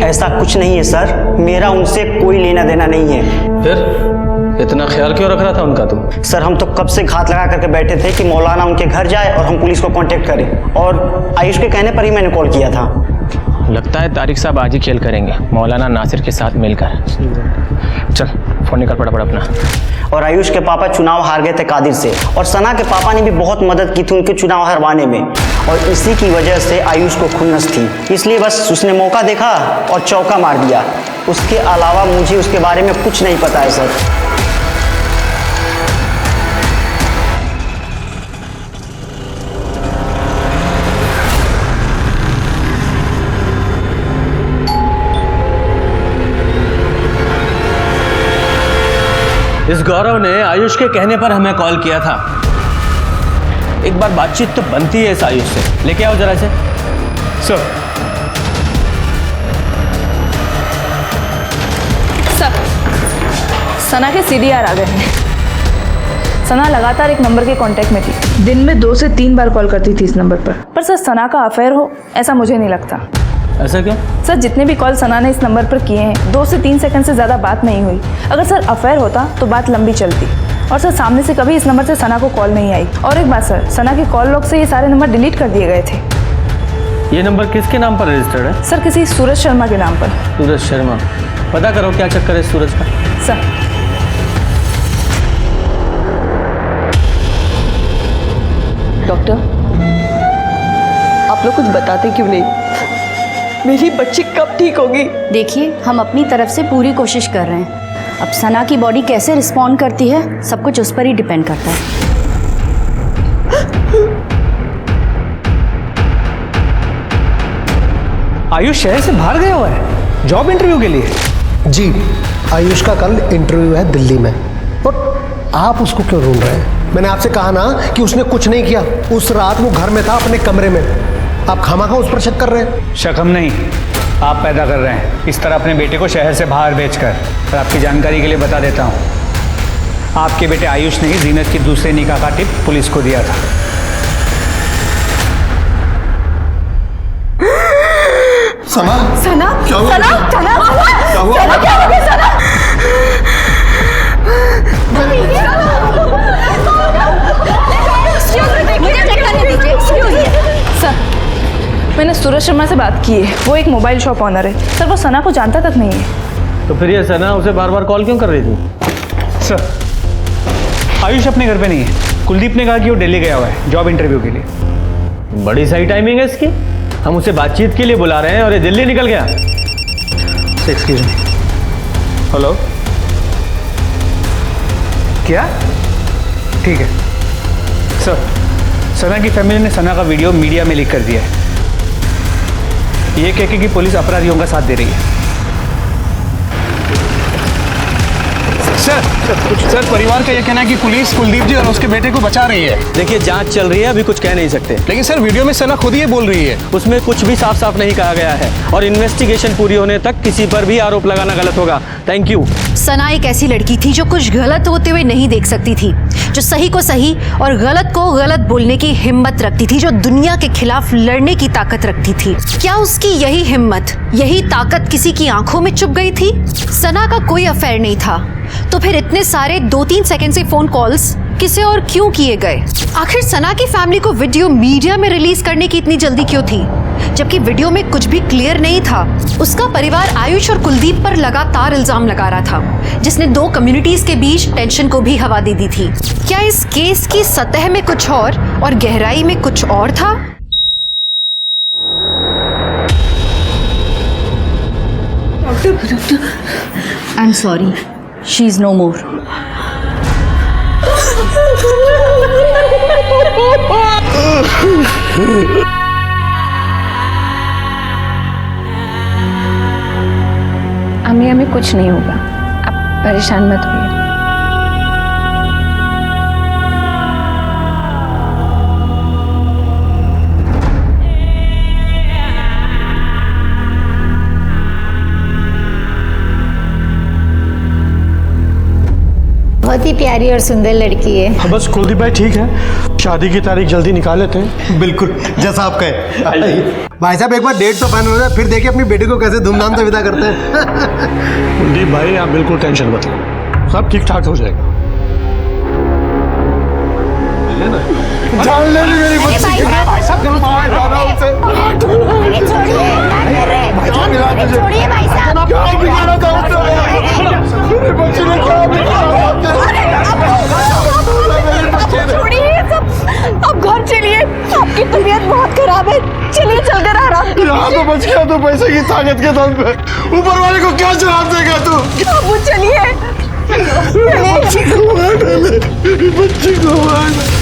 ऐसा कुछ नहीं है सर, मेरा उनसे कोई लेना देना नहीं है। फिर इतना ख्याल क्यों रख रहा था उनका तुम? सर, हम तो कब से घात लगा करके बैठे थे कि मौलाना उनके घर जाए और हम पुलिस को कांटेक्ट करें, और आयुष के कहने पर ही मैंने कॉल किया था। लगता है तारिक साहब आज ही खेल करेंगे मौलाना नासिर के साथ मिलकर। चल फ़ोन निकाल फटाफट अपना। और आयुष के पापा चुनाव हार गए थे कादिर से, और सना के पापा ने भी बहुत मदद की थी उनके चुनाव हरवाने में, और इसी की वजह से आयुष को खुन्नस थी, इसलिए बस उसने मौका देखा और चौका मार दिया। उसके अलावा मुझे उसके बारे में कुछ नहीं पता है सर। इस गौरव ने आयुष के कहने पर हमें कॉल किया था। एक बार बातचीत तो बनती है इस आयुष से, लेके आओ जरा से। सर, सना के सीडीआर आ गए हैं। सना लगातार एक नंबर के कांटेक्ट में थी, दिन में 2 से 3 बार कॉल करती थी इस नंबर पर सर सना का अफेयर हो ऐसा मुझे नहीं लगता। ऐसा क्यों? सर, जितने भी कॉल सना ने इस नंबर पर किए हैं 2 से 3 सेकंड से ज़्यादा बात नहीं हुई। अगर सर अफेयर होता तो बात लंबी चलती, और सर सामने से कभी इस नंबर से सना को कॉल नहीं आई। और एक बात सर, सना के कॉल लॉग से ये सारे नंबर डिलीट कर दिए गए थे। ये नंबर किसके नाम पर रजिस्टर्ड है? सर किसी सूरज शर्मा के नाम पर। सूरज शर्मा, पता करो क्या चक्कर है सूरज का। सर डॉक्टर, आप लोग कुछ बताते क्यों नहीं? मेरी बच्ची कब ठीक होगी? देखिए, हम अपनी तरफ से पूरी कोशिश कर रहे हैं। अब सना की बॉडी कैसे रिस्पॉन्ड करती है सब कुछ उस पर ही डिपेंड करता है। आयुष शहर से बाहर गया हुआ है जॉब इंटरव्यू के लिए? जी, आयुष का कल इंटरव्यू है दिल्ली में। और आप उसको क्यों ढूंढ रहे हैं? मैंने आपसे कहा ना कि उसने कुछ नहीं किया। उस रात वो घर में था अपने कमरे में। आप खामखा उस पर शक कर रहे हैं। शक हम नहीं, आप पैदा कर रहे हैं इस तरह अपने बेटे को शहर से बाहर भेजकर। और आपकी जानकारी के लिए बता देता हूँ, आपके बेटे आयुष ने ही जीनत की दूसरे निकाह का टिप पुलिस को दिया था। सना, सना, क्या हुआ? सना, सना, क्या हुआ? सना, क्या हो गया सना? सर, मैंने सूरज शर्मा से बात की है। वो एक मोबाइल शॉप ऑनर है। सर वो सना को जानता तक नहीं है। तो फिर ये सना उसे बार बार कॉल क्यों कर रही थी? सर, आयुष अपने घर पे नहीं है। कुलदीप ने कहा कि वो दिल्ली गया हुआ है जॉब इंटरव्यू के लिए। बड़ी सही टाइमिंग है इसकी। हम उसे बातचीत के लिए बुला रहे हैं और ये दिल्ली निकल गया। Excuse me. हेलो, क्या? ठीक है सर, सना की फैमिली ने सना का वीडियो मीडिया में लीक कर दिया है, ये कह के कि पुलिस अपराधियों का साथ दे रही है। सर, परिवार का ये कहना है कि पुलिस कुलदीप जी और उसके बेटे को बचा रही है। देखिए, जांच चल रही है, अभी कुछ कह नहीं सकते। लेकिन सर, वीडियो में सना खुद ही ये बोल रही है। उसमें कुछ भी साफ साफ नहीं कहा गया है और इन्वेस्टिगेशन पूरी होने तक किसी पर भी आरोप लगाना गलत होगा। Thank you. सना एक ऐसी लड़की थी जो कुछ गलत होते हुए नहीं देख सकती थी, जो सही को सही और गलत को गलत बोलने की हिम्मत रखती थी, जो दुनिया के खिलाफ लड़ने की ताकत रखती थी। क्या उसकी यही हिम्मत, यही ताकत किसी की आंखों में चुभ गई थी? सना का कोई अफेयर नहीं था, तो फिर इतने सारे 2-3 सेकंड से फोन कॉल्स किसे और क्यों किए गए? आखिर सना की फैमिली को वीडियो मीडिया में रिलीज करने की इतनी जल्दी क्यों थी, जबकि वीडियो में कुछ भी क्लियर नहीं था? उसका परिवार आयुष और कुलदीप पर लगातार इल्जाम लगा रहा था, जिसने 2 कम्युनिटीज के बीच टेंशन को भी हवा दे दी थी। क्या इस केस की सतह में कुछ और गहराई में कुछ और था? I am sorry, she is no more. अम्मी कुछ नहीं होगा, आप परेशान मत होइए। बहुत ही प्यारी और सुंदर लड़की है। बस कुलदीप भाई ठीक है, शादी की तारीख जल्दी निकाल लेते हैं। बिल्कुल जैसा आप कहे। भाई साहब, एक बार डेट तो फाइनल हो जाए, फिर देखिए अपनी बेटी को कैसे धूमधाम से विदा करते हैं। कुलदीप भाई, आप बिल्कुल टेंशन मत लो, सब ठीक ठाक हो जाएगा। जान ले ली मेरी बच्ची। भाई साहब, छोड़िए भाई साहब। क्या बिगाड़ा था उसने? मेरी बच्ची ने क्या बिगाड़ा? छोड़िए सब, अब घर चलिए, आपकी तबीयत बहुत खराब है। चलिए चलकर आराम कीजिए। यहाँ तो बच गया तो पैसे की ताकत के दम पे, ऊपर वाले को क्या जवाब देगा तू? अब चलिए, बच्ची को मार डाले, मेरी बच्ची को मार डाले।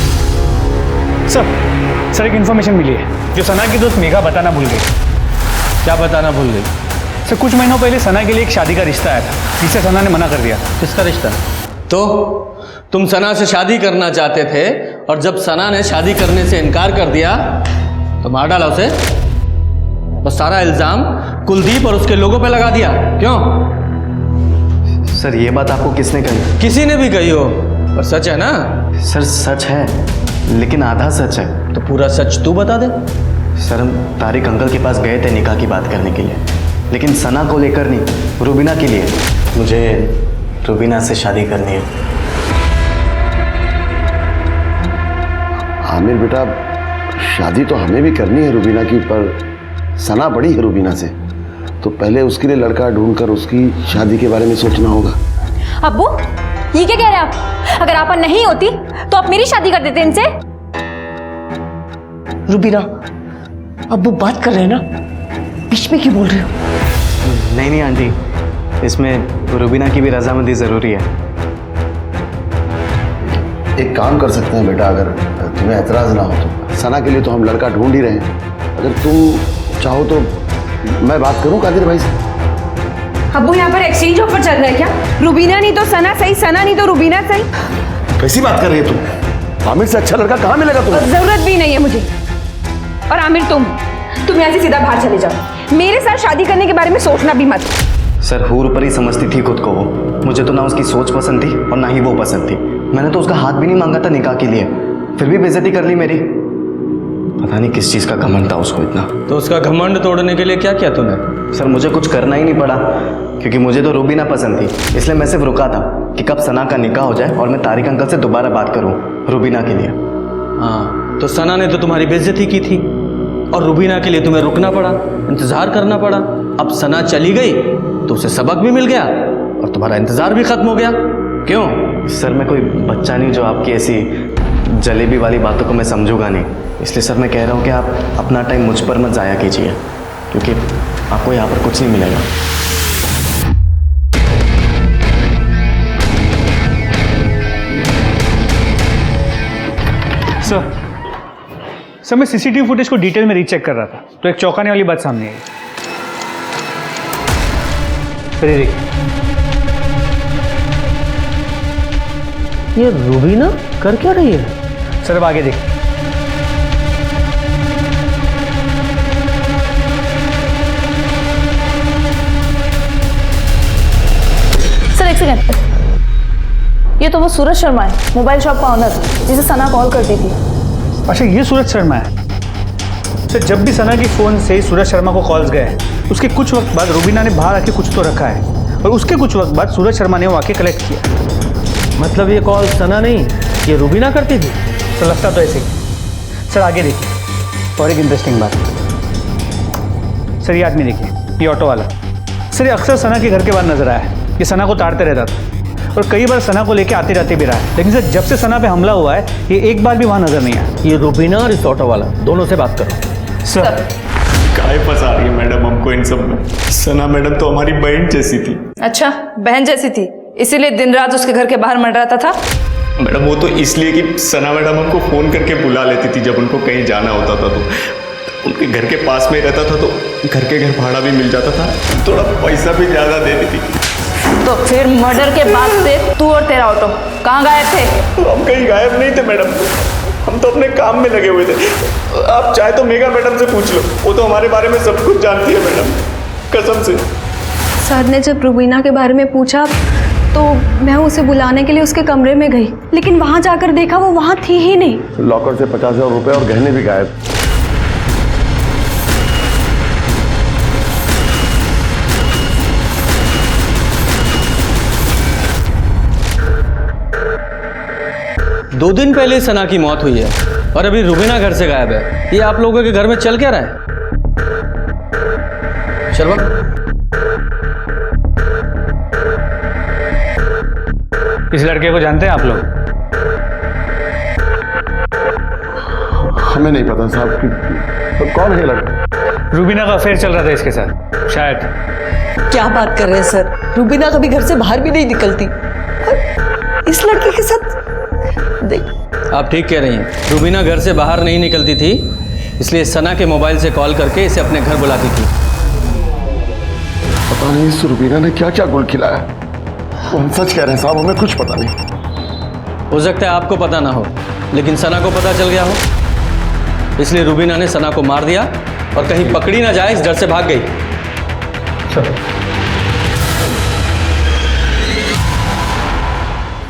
सर, एक इन्फॉर्मेशन मिली है जो सना की दोस्त मेघा बताना भूल गई। क्या बताना भूल गई? सर, कुछ महीनों पहले सना के लिए एक शादी का रिश्ता आया था, जिसे सना ने मना कर दिया। किसका रिश्ता? तो तुम सना से शादी करना चाहते थे और जब सना ने शादी करने से इनकार कर दिया तो मार डाला उसे और सारा इल्जाम कुलदीप और उसके लोगों पे लगा दिया। क्यों? सर, ये बात आपको किसने कही? किसी ने भी कही हो, पर सच है ना? सर, सच है, लेकिन आधा सच है। तो पूरा सच तू बता दे। सर, हम तारिक अंकल के पास गए थे निकाह की बात करने के लिए, लेकिन सना को लेकर नहीं, रुबीना के लिए। मुझे रुबीना से शादी करनी है। आमिर बेटा, शादी तो हमें भी करनी है रुबीना की, पर सना बड़ी है रूबीना से, तो पहले उसके लिए लड़का ढूंढकर उसकी शादी के बारे में सोचना होगा। अब्बू ये क्या कह रहे हैं आप? अगर आपा नहीं होती तो आप मेरी शादी कर देते इनसे। रुबीना, अब वो बात कर रहे हैं ना, बीच में क्यों बोल रहे हो? नहीं आंटी, इसमें रुबीना की भी रजामंदी ज़रूरी है। एक काम कर सकते हैं बेटा, अगर तुम्हें एतराज़ ना हो तो। सना के लिए तो हम लड़का ढूंढ ही रहे हैं, अगर तुम चाहो तो मैं बात करूं कादिर भाई से। अब्बू यहाँ पर एक्सचेंज ऑफर चल रहा है क्या? रुबीना नहीं तो सना सही, सना नहीं तो रुबीना सही। कैसी बात कर रही है तुम? आमिर से अच्छा लड़का कहाँ मिलेगा तुम्हें? जरूरत भी नहीं है मुझे। और आमिर तुम यहाँ से सीधा बाहर चले जाओ, मेरे साथ शादी करने के बारे में सोचना भी मत। सर हूर पर ही समझती थी खुद को वो। मुझे तो ना उसकी सोच पसंद थी और ना ही वो पसंद थी। मैंने तो उसका हाथ भी नहीं मांगा था निकाह के लिए, फिर भी बेइज्जती कर ली मेरी। पता नहीं किस चीज़ का घमंड था उसको इतना। तो उसका घमंड तोड़ने के लिए क्या किया तूने? सर मुझे कुछ करना ही नहीं पड़ा, क्योंकि मुझे तो रूबीना पसंद थी, इसलिए मैं सिर्फ रुका था कि कब सना का निकाह हो जाए और मैं तारिक अंकल से दोबारा बात करूं रूबीना के लिए। हाँ, तो सना ने तो तुम्हारी बेइज्जती की थी और रूबीना के लिए तुम्हें रुकना पड़ा, इंतजार करना पड़ा। अब सना चली गई तो उसे सबक भी मिल गया और तुम्हारा इंतजार भी खत्म हो गया। क्यों? सर मैं कोई बच्चा नहीं जो आपकी ऐसी जलेबी वाली बातों को मैं समझूंगा नहीं, इसलिए सर मैं कह रहा हूँ कि आप अपना टाइम मुझ पर मत ज़ाया कीजिए, क्योंकि आपको यहाँ पर कुछ नहीं मिलेगा। सर मैं सीसीटीवी फुटेज को डिटेल में रीचेक कर रहा था तो एक चौंकाने वाली बात सामने आई। सर ये देखिए, ये रूबीना कर क्या रही है? सर अब आगे देखिए। सर एक सेकंड, ये तो वो सूरज शर्मा है, मोबाइल शॉप का ऑनर, जिसे सना कॉल करती थी। अच्छा ये सूरज शर्मा है। सर जब भी सना की फ़ोन से सूरज शर्मा को कॉल्स गए, उसके कुछ वक्त बाद रूबीना ने बाहर आके कुछ तो रखा है और उसके कुछ वक्त बाद सूरज शर्मा ने वो आके कलेक्ट किया। मतलब ये कॉल सना नहीं, ये रूबीना करती थी? सर लगता तो ऐसे ही। सर आगे देखिए, और एक इंटरेस्टिंग बात। सर ये आदमी देखिए, ये ऑटो वाला। सर ये अक्सर सना के घर के बाहर नजर आया है, ये सना को ताड़ते रहता था और कई बार सना को लेके आते जाते भी रहा है, लेकिन सर जब से सना पे हमला हुआ है ये एक बार भी वहाँ नजर नहीं आया। ये रूबीना और इस ऑटो वाला दोनों से बात करो। सर काहे फंसा रही है मैडम हमको इन सब में? सना मैडम तो हमारी बहन जैसी थी। अच्छा बहन जैसी थी, इसीलिए दिन रात उसके घर के बाहर मंडराता था? मैडम वो तो इसलिए कि सना मैडम हमको फ़ोन करके बुला लेती थी जब उनको कहीं जाना होता था, तो उनके घर के पास में रहता था तो घर के घर भाड़ा भी मिल जाता था, थोड़ा पैसा भी ज़्यादा दे देती थी। तो फिर मर्डर के बाद से तू और तेरा ऑटो कहाँ गायब थे? हम कहीं गायब नहीं थे मैडम, हम तो अपने काम में लगे हुए थे। आप चाहे तो मेगा मैडम से पूछ लो, वो तो हमारे बारे में सब कुछ जानती है मैडम, कसम से। सर ने जब रूबीना के बारे में पूछा तो मैं उसे बुलाने के लिए उसके कमरे में गई, लेकिन वहाँ जाकर देखा वो वहाँ थी ही नहीं। लॉकर से 50,000 रुपए और गहने भी गायब। दो दिन पहले सना की मौत हुई है और अभी रूबीना घर से गायब है। ये आप लोगों के घर में चल क्या रहा है? शर्मा, इस लड़के को जानते हैं आप लोग? हमें नहीं पता साहब कि तो कौन है लड़का? रूबीना का अफेयर चल रहा था इसके साथ शायद। क्या बात कर रहे हैं सर? रूबीना कभी घर से बाहर भी नहीं निकलती और इस लड़के के साथ आप ठीक कह रही हैं, रूबीना घर से बाहर नहीं निकलती थी, इसलिए सना के मोबाइल से कॉल करके इसे अपने घर बुलाती थी। पता नहीं इस रूबीना ने क्या क्या गुल खिलाया। हम सच कह रहे हैं साहब, हमें कुछ पता नहीं। हो सकता है आपको पता ना हो, लेकिन सना को पता चल गया हो, इसलिए रूबीना ने सना को मार दिया और कहीं पकड़ी ना जाए इस डर से भाग गई।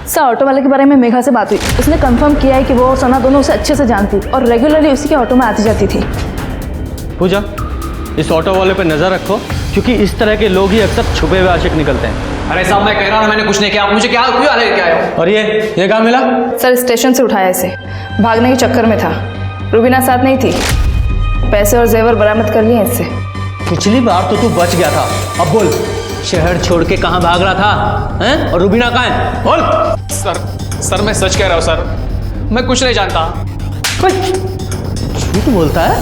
सर ऑटो वाले के बारे में मेघा से बात हुई, उसने कंफर्म किया है कि वो और सना दोनों उसे अच्छे से जानती और रेगुलरली उसी के ऑटो में आती जाती थी। पूजा, इस ऑटो वाले पे नजर रखो, क्योंकि इस तरह के लोग ही अक्सर छुपे हुए आशिक निकलते हैं। अरे साहब मैं कह रहा हूँ मैंने कुछ नहीं किया, आप मुझे क्या क्यों लेके आए हो? और ये कहाँ मिला? सर स्टेशन से उठाया इसे, भागने के चक्कर में था, रूबीना साथ नहीं थी, पैसे और जेवर बरामद कर लिए इससे। पिछली बार तो तू बच गया था, अब बोल शहर छोड़ के कहाँ भाग रहा था, हैं? और रूबीना कहाँ है, बोल। सर मैं सच कह रहा हूँ सर, मैं कुछ नहीं जानता। झूठ बोलता है?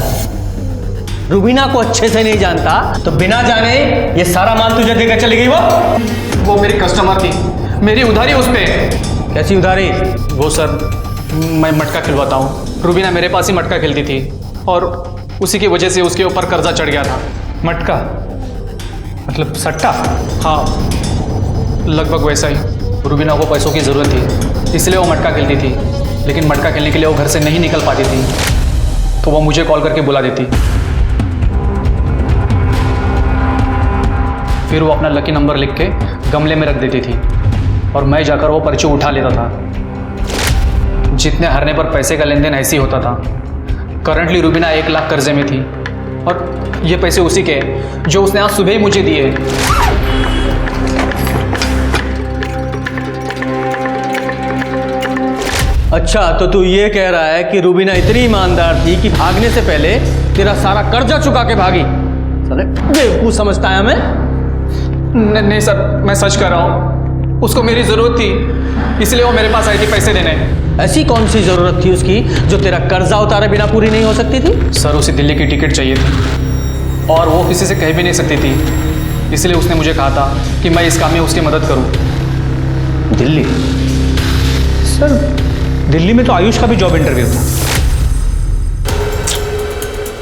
रूबीना को अच्छे से नहीं जानता तो बिना जाने ये सारा माल तुझे देकर चली गई वो मेरी कस्टमर थी, मेरी उधारी उस पे। कैसी उधारी? वो सर मैं मटका खिलवाता हूँ, रूबीना मेरे पास ही मटका खेलती थी और उसी की वजह से उसके ऊपर कर्जा चढ़ गया था। मटका मतलब सट्टा? हाँ लगभग वैसा ही। रूबीना को पैसों की ज़रूरत थी इसलिए वो मटका खेलती थी, लेकिन मटका खेलने के लिए वो घर से नहीं निकल पाती थी तो वो मुझे कॉल करके बुला देती। फिर वो अपना लकी नंबर लिख के गमले में रख देती थी और मैं जाकर वो पर्ची उठा लेता था। जितने हारने पर पैसे का लेन देन ऐसे ही होता था। करंटली रूबीना 1 लाख कर्जे में थी और ये पैसे उसी के जो उसने आज सुबह ही मुझे दिए। अच्छा तो तू ये कह रहा है कि रूबीना इतनी ईमानदार थी कि भागने से पहले तेरा सारा कर्जा चुका के भागी? साले बेवकूफ समझता है हमें? नहीं सर मैं सच कर रहा हूँ, उसको मेरी ज़रूरत थी इसलिए वो मेरे पास आई थी पैसे देने। ऐसी कौन सी ज़रूरत थी उसकी जो तेरा कर्जा उतारे बिना पूरी नहीं हो सकती थी? सर उसे दिल्ली की टिकट चाहिए थी और वो किसी से कह भी नहीं सकती थी, इसलिए उसने मुझे कहा था कि मैं इस काम में उसकी मदद करूँ। दिल्ली? सर दिल्ली में तो आयुष का भी जॉब इंटरव्यू था।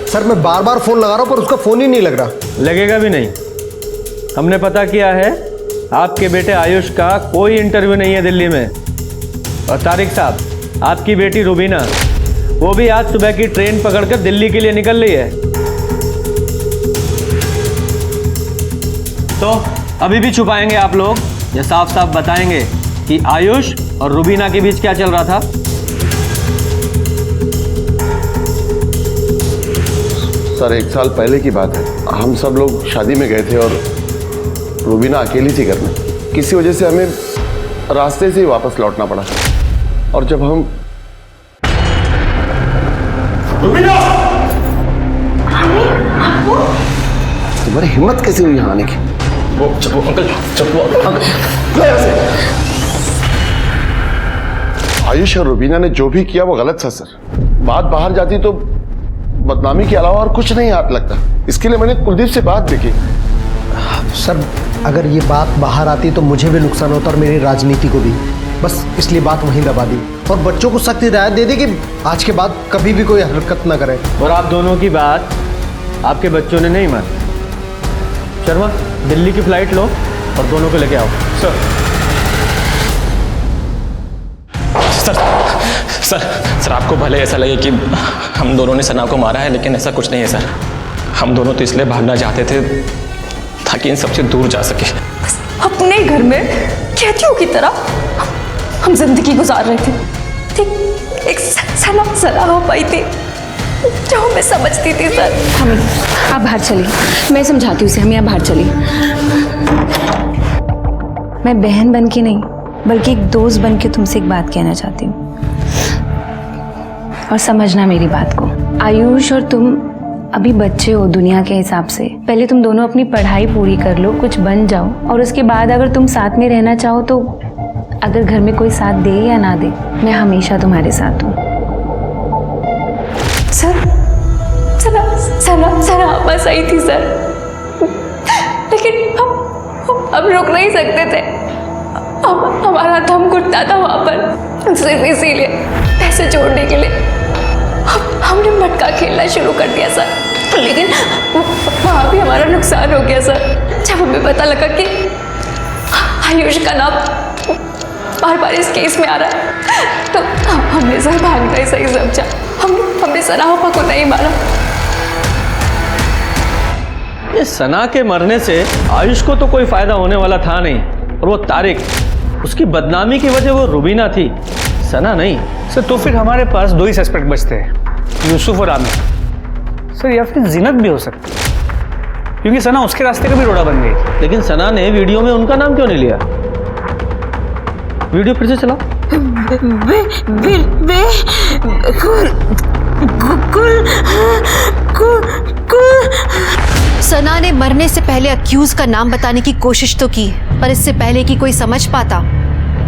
सर मैं बार बार फोन लगा रहा हूं पर उसका फोन ही नहीं लग रहा। लगेगा भी नहीं। हमने पता किया है आपके बेटे आयुष का कोई इंटरव्यू नहीं है दिल्ली में। और तारिक साहब आपकी बेटी रूबीना वो भी आज सुबह की ट्रेन पकड़कर दिल्ली के लिए निकल रही है। तो अभी भी छुपाएंगे आप लोग या साफ साफ बताएंगे कि आयुष और रूबीना के बीच क्या चल रहा था? सर 1 साल पहले की बात है, हम सब लोग शादी में गए थे और रूबीना अकेली थी घर में। किसी वजह से हमें रास्ते से ही वापस लौटना पड़ा और जब हम रूबीना! तुम्हारी हिम्मत कैसे हुई यहाँ आने की? वो अंकल आयुष और रूबीना ने जो भी किया वो गलत था सर। बात बाहर जाती तो बदनामी के अलावा और कुछ नहीं हाथ लगता। इसके लिए मैंने कुलदीप से बात भी की। सर अगर ये बात बाहर आती तो मुझे भी नुकसान होता और मेरी राजनीति को भी, बस इसलिए बात वहीं दबा दी और बच्चों को सख्त हिदायत दे दी कि आज के बाद कभी भी कोई हरकत ना करें। और आप दोनों की बात आपके बच्चों ने नहीं मानी। शर्मा दिल्ली की फ्लाइट लो और दोनों को लेके आओ। सर आपको भले ऐसा लगे कि हम दोनों ने सना को मारा है, लेकिन ऐसा कुछ नहीं है सर। हम दोनों तो इसलिए भागना चाहते थे ताकि इन सबसे दूर जा सके। अपने घर में कैदियों की तरह हम जिंदगी गुजार रहे थे। ठीक एक सना हो पाई थी जो मैं समझती थी सर। हमें आप बाहर चलिए, मैं समझाती हूँ उसे। हम यहाँ बाहर चलिए। मैं बहन बन के नहीं बल्कि एक दोस्त बन के तुमसे एक बात कहना चाहती हूँ और समझना मेरी बात को। आयुष और तुम अभी बच्चे हो दुनिया के हिसाब से। पहले तुम दोनों अपनी पढ़ाई पूरी कर लो, कुछ बन जाओ और उसके बाद अगर तुम साथ में रहना चाहो तो अगर घर में कोई साथ दे या ना दे मैं हमेशा तुम्हारे साथ हूँ। सना बस आई थी सर, लेकिन हम रुक नहीं सकते थे। हमारा दम घुटता था वहाँ पर। सिर्फ इसीलिए पैसे जोड़ने के लिए हमने मटका खेलना शुरू कर दिया सर। लेकिन वहाँ भी हमारा नुकसान हो गया सर। जब हमें पता लगा कि आयुष का नाम बार बार इस केस में आ रहा है तो हमने सर भागना ही सही समझा। हमने सनापा को नहीं मारा। ये सना के मरने से आयुष को तो कोई फायदा होने वाला था नहीं और वो तारिक उसकी बदनामी की वजह वो रूबीना थी, सना नहीं। सर तो फिर हमारे पास 2 ही सस्पेक्ट बचते हैं, यूसुफ और आमिर सर, या फिर जिनत भी हो सकती है क्योंकि सना उसके रास्ते का भी रोड़ा बन गई। लेकिन सना ने वीडियो में उनका नाम क्यों नहीं लिया? वीडियो फिर से चलाओ। सना ने मरने से पहले अक्यूज का नाम बताने की कोशिश तो की, पर इससे पहले कि कोई समझ पाता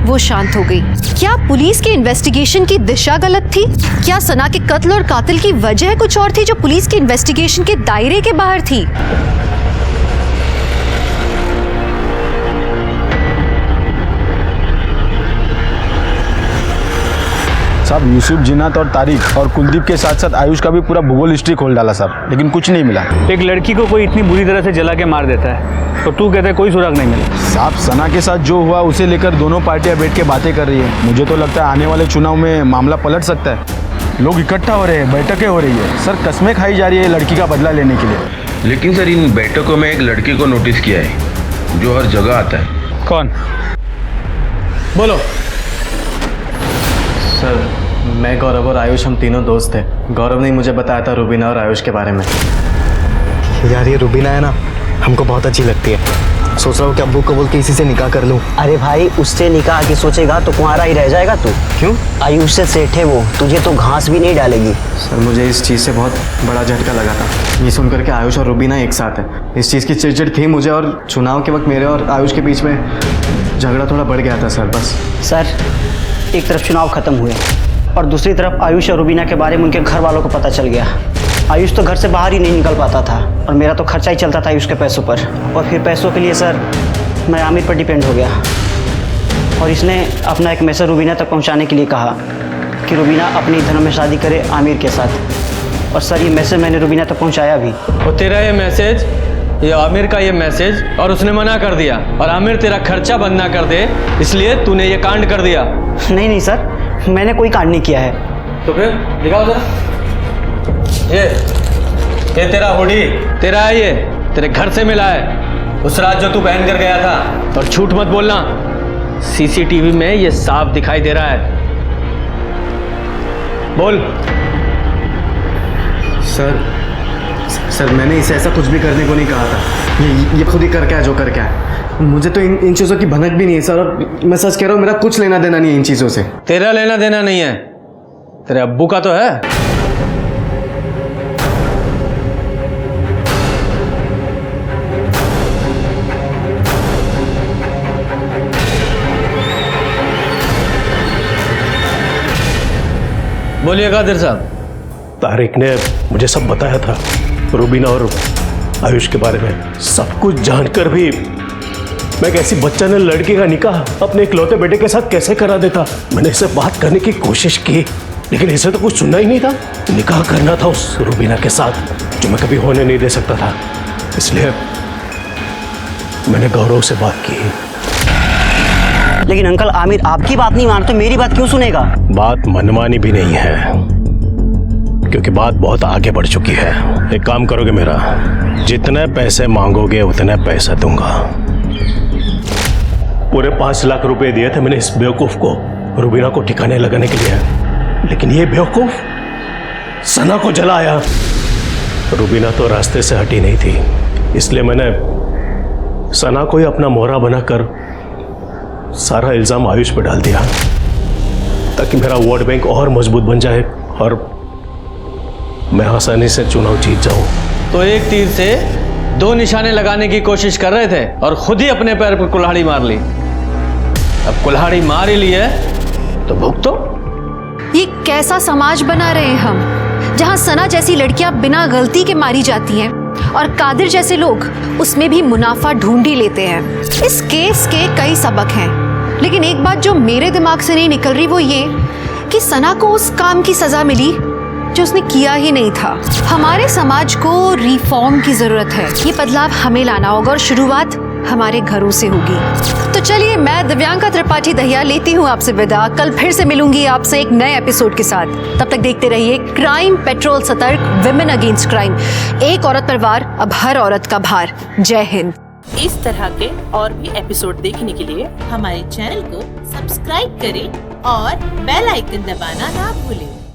वो शांत हो गई। क्या पुलिस के इन्वेस्टिगेशन की दिशा गलत थी? क्या सना के कत्ल और कातिल की वजह कुछ और थी जो पुलिस के इन्वेस्टिगेशन के दायरे के बाहर थी? साहब यूसुफ, जिन्नात और तारिक और कुलदीप के साथ साथ आयुष का भी पूरा भूगोल हिस्ट्री खोल डाला साहब, लेकिन कुछ नहीं मिला। एक लड़की को कोई इतनी बुरी तरह से जला के मार देता है तो तू कहते कोई सुराग नहीं मिला। साहब सना के साथ जो हुआ उसे लेकर दोनों पार्टियां बैठ के बातें कर रही है। मुझे तो लगता है आने वाले चुनाव में मामला पलट सकता है। लोग इकट्ठा हो रहे हैं, बैठकें हो रही है सर, कस्में खाई जा रही है लड़की का बदला लेने के लिए। लेकिन सर इन बैठकों में एक लड़की को नोटिस किया है जो हर जगह आता है। कौन? बोलो। सर मैं गौरव और आयुष हम तीनों दोस्त थे। गौरव ने मुझे बताया था रुबीना और आयुष के बारे में। यार ये रुबीना है ना, हमको बहुत अच्छी लगती है। सोच रहा हूँ कि अब्बू को बोल के इसी से निकाह कर लूँ। अरे भाई उससे निकाह की सोचेगा तो कुंवारा ही रह जाएगा तू। क्यों? आयुष से सेठ है वो, तुझे तो घास भी नहीं डालेगी। सर मुझे इस चीज़ से बहुत बड़ा झटका लगा था, ये सुनकर के आयुष और रुबीना एक साथ है। इस चीज़ की चिड़चिड़ थी मुझे, और चुनाव के वक्त मेरे और आयुष के बीच में झगड़ा थोड़ा बढ़ गया था सर। बस सर एक तरफ चुनाव खत्म हुए और दूसरी तरफ आयुष और रुबीना के बारे में उनके घर वालों को पता चल गया। आयुष तो घर से बाहर ही नहीं निकल पाता था और मेरा तो खर्चा ही चलता था आयुष के पैसों पर। और फिर पैसों के लिए सर मैं आमिर पर डिपेंड हो गया और इसने अपना एक मैसेज रुबीना तक पहुंचाने के लिए कहा कि रुबीना अपनी धर्म में शादी करे आमिर के साथ। और सर ये मैसेज मैंने रुबीना तक पहुंचाया भी। और तेरा ये मैसेज, ये आमिर का ये मैसेज, और उसने मना कर दिया और आमिर तेरा खर्चा बंद ना कर दे इसलिए तूने ये कांड कर दिया। नहीं नहीं सर, मैंने कोई कांड नहीं किया है। तो फिर दिखाओ जरा। ये तेरा हुडी तेरा है, ये तेरे घर से मिला है उस रात जो तू पहन कर गया था। और झूठ मत बोलना, सीसीटीवी में ये साफ दिखाई दे रहा है। बोल। सर मैंने इसे ऐसा कुछ भी करने को नहीं कहा था। ये खुद ही कर क्या जो कर क्या है। मुझे तो इन चीज़ों की भनक भी नहीं है सर, और मैं सच कह रहा हूँ मेरा कुछ लेना देना नहीं है इन चीज़ों से। तेरा लेना देना नहीं है, तेरे अब्बू का तो है। बोलिए कादिर साहब। तारिक ने मुझे सब बताया था, रुबीना और आयुष के बारे में। सब कुछ जानकर भी मैं कैसी बच्चा ने लड़के का निकाह अपने इकलौते बेटे के साथ कैसे करा देता। मैंने इससे बात करने की कोशिश की लेकिन इसे तो कुछ सुनना ही नहीं था। निकाह करना था उस रुबीना के साथ जो मैं कभी होने नहीं दे सकता था, इसलिए मैंने गौरव से बात की। लेकिन अंकल आमिर आपकी बात नहीं मानते, मेरी बात क्यों सुनेगा? बात मनमानी भी नहीं है क्योंकि बात बहुत आगे बढ़ चुकी है। एक काम करोगे मेरा, जितने पैसे मांगोगे उतने पैसे दूंगा। पूरे 5 लाख रुपए दिए थे मैंने इस बेवकूफ को रुबीना को ठिकाने लगाने के लिए, लेकिन ये बेवकूफ सना को जलाया। रुबीना तो रास्ते से हटी नहीं थी, इसलिए मैंने सना को ही अपना मोहरा बनाकर सारा इल्जाम आयुष पर डाल दिया ताकि मेरा वोट बैंक और मजबूत बन जाए और मैं आसानी से चुनाव जीत जाऊं। तो एक तीर से 2 निशाने लगाने की कोशिश कर रहे थे और खुद ही अपने पैर पर कुल्हाड़ी मार ली। अब कुल्हाड़ी मार ही ली है तो भुगतो। ये कैसा समाज बना रहे हैं हम, जहां सना जैसी लड़कियां बिना गलती के मारी जाती हैं और कादिर जैसे लोग उसमें भी मुनाफा ढूंढ ही लेते हैं। इस केस के कई सबक हैं, लेकिन एक बात जो मेरे दिमाग से नहीं निकल रही वो ये कि सना को उस काम की सजा मिली जो उसने किया ही नहीं था। हमारे समाज को रिफॉर्म की जरूरत है, ये बदलाव हमें लाना होगा और शुरुआत हमारे घरों से होगी। तो चलिए, मैं दिव्यांका त्रिपाठी दहिया लेती हूँ आपसे विदा। कल फिर से मिलूंगी आपसे एक नए एपिसोड के साथ। तब तक देखते रहिए क्राइम पेट्रोल, सतर्क, विमेन अगेंस्ट क्राइम। एक औरत पर वार, अब हर औरत का भार। जय हिंद। इस तरह के और भी एपिसोड देखने के लिए हमारे चैनल को सब्सक्राइब करें और बेल आइकन दबाना ना भूलें।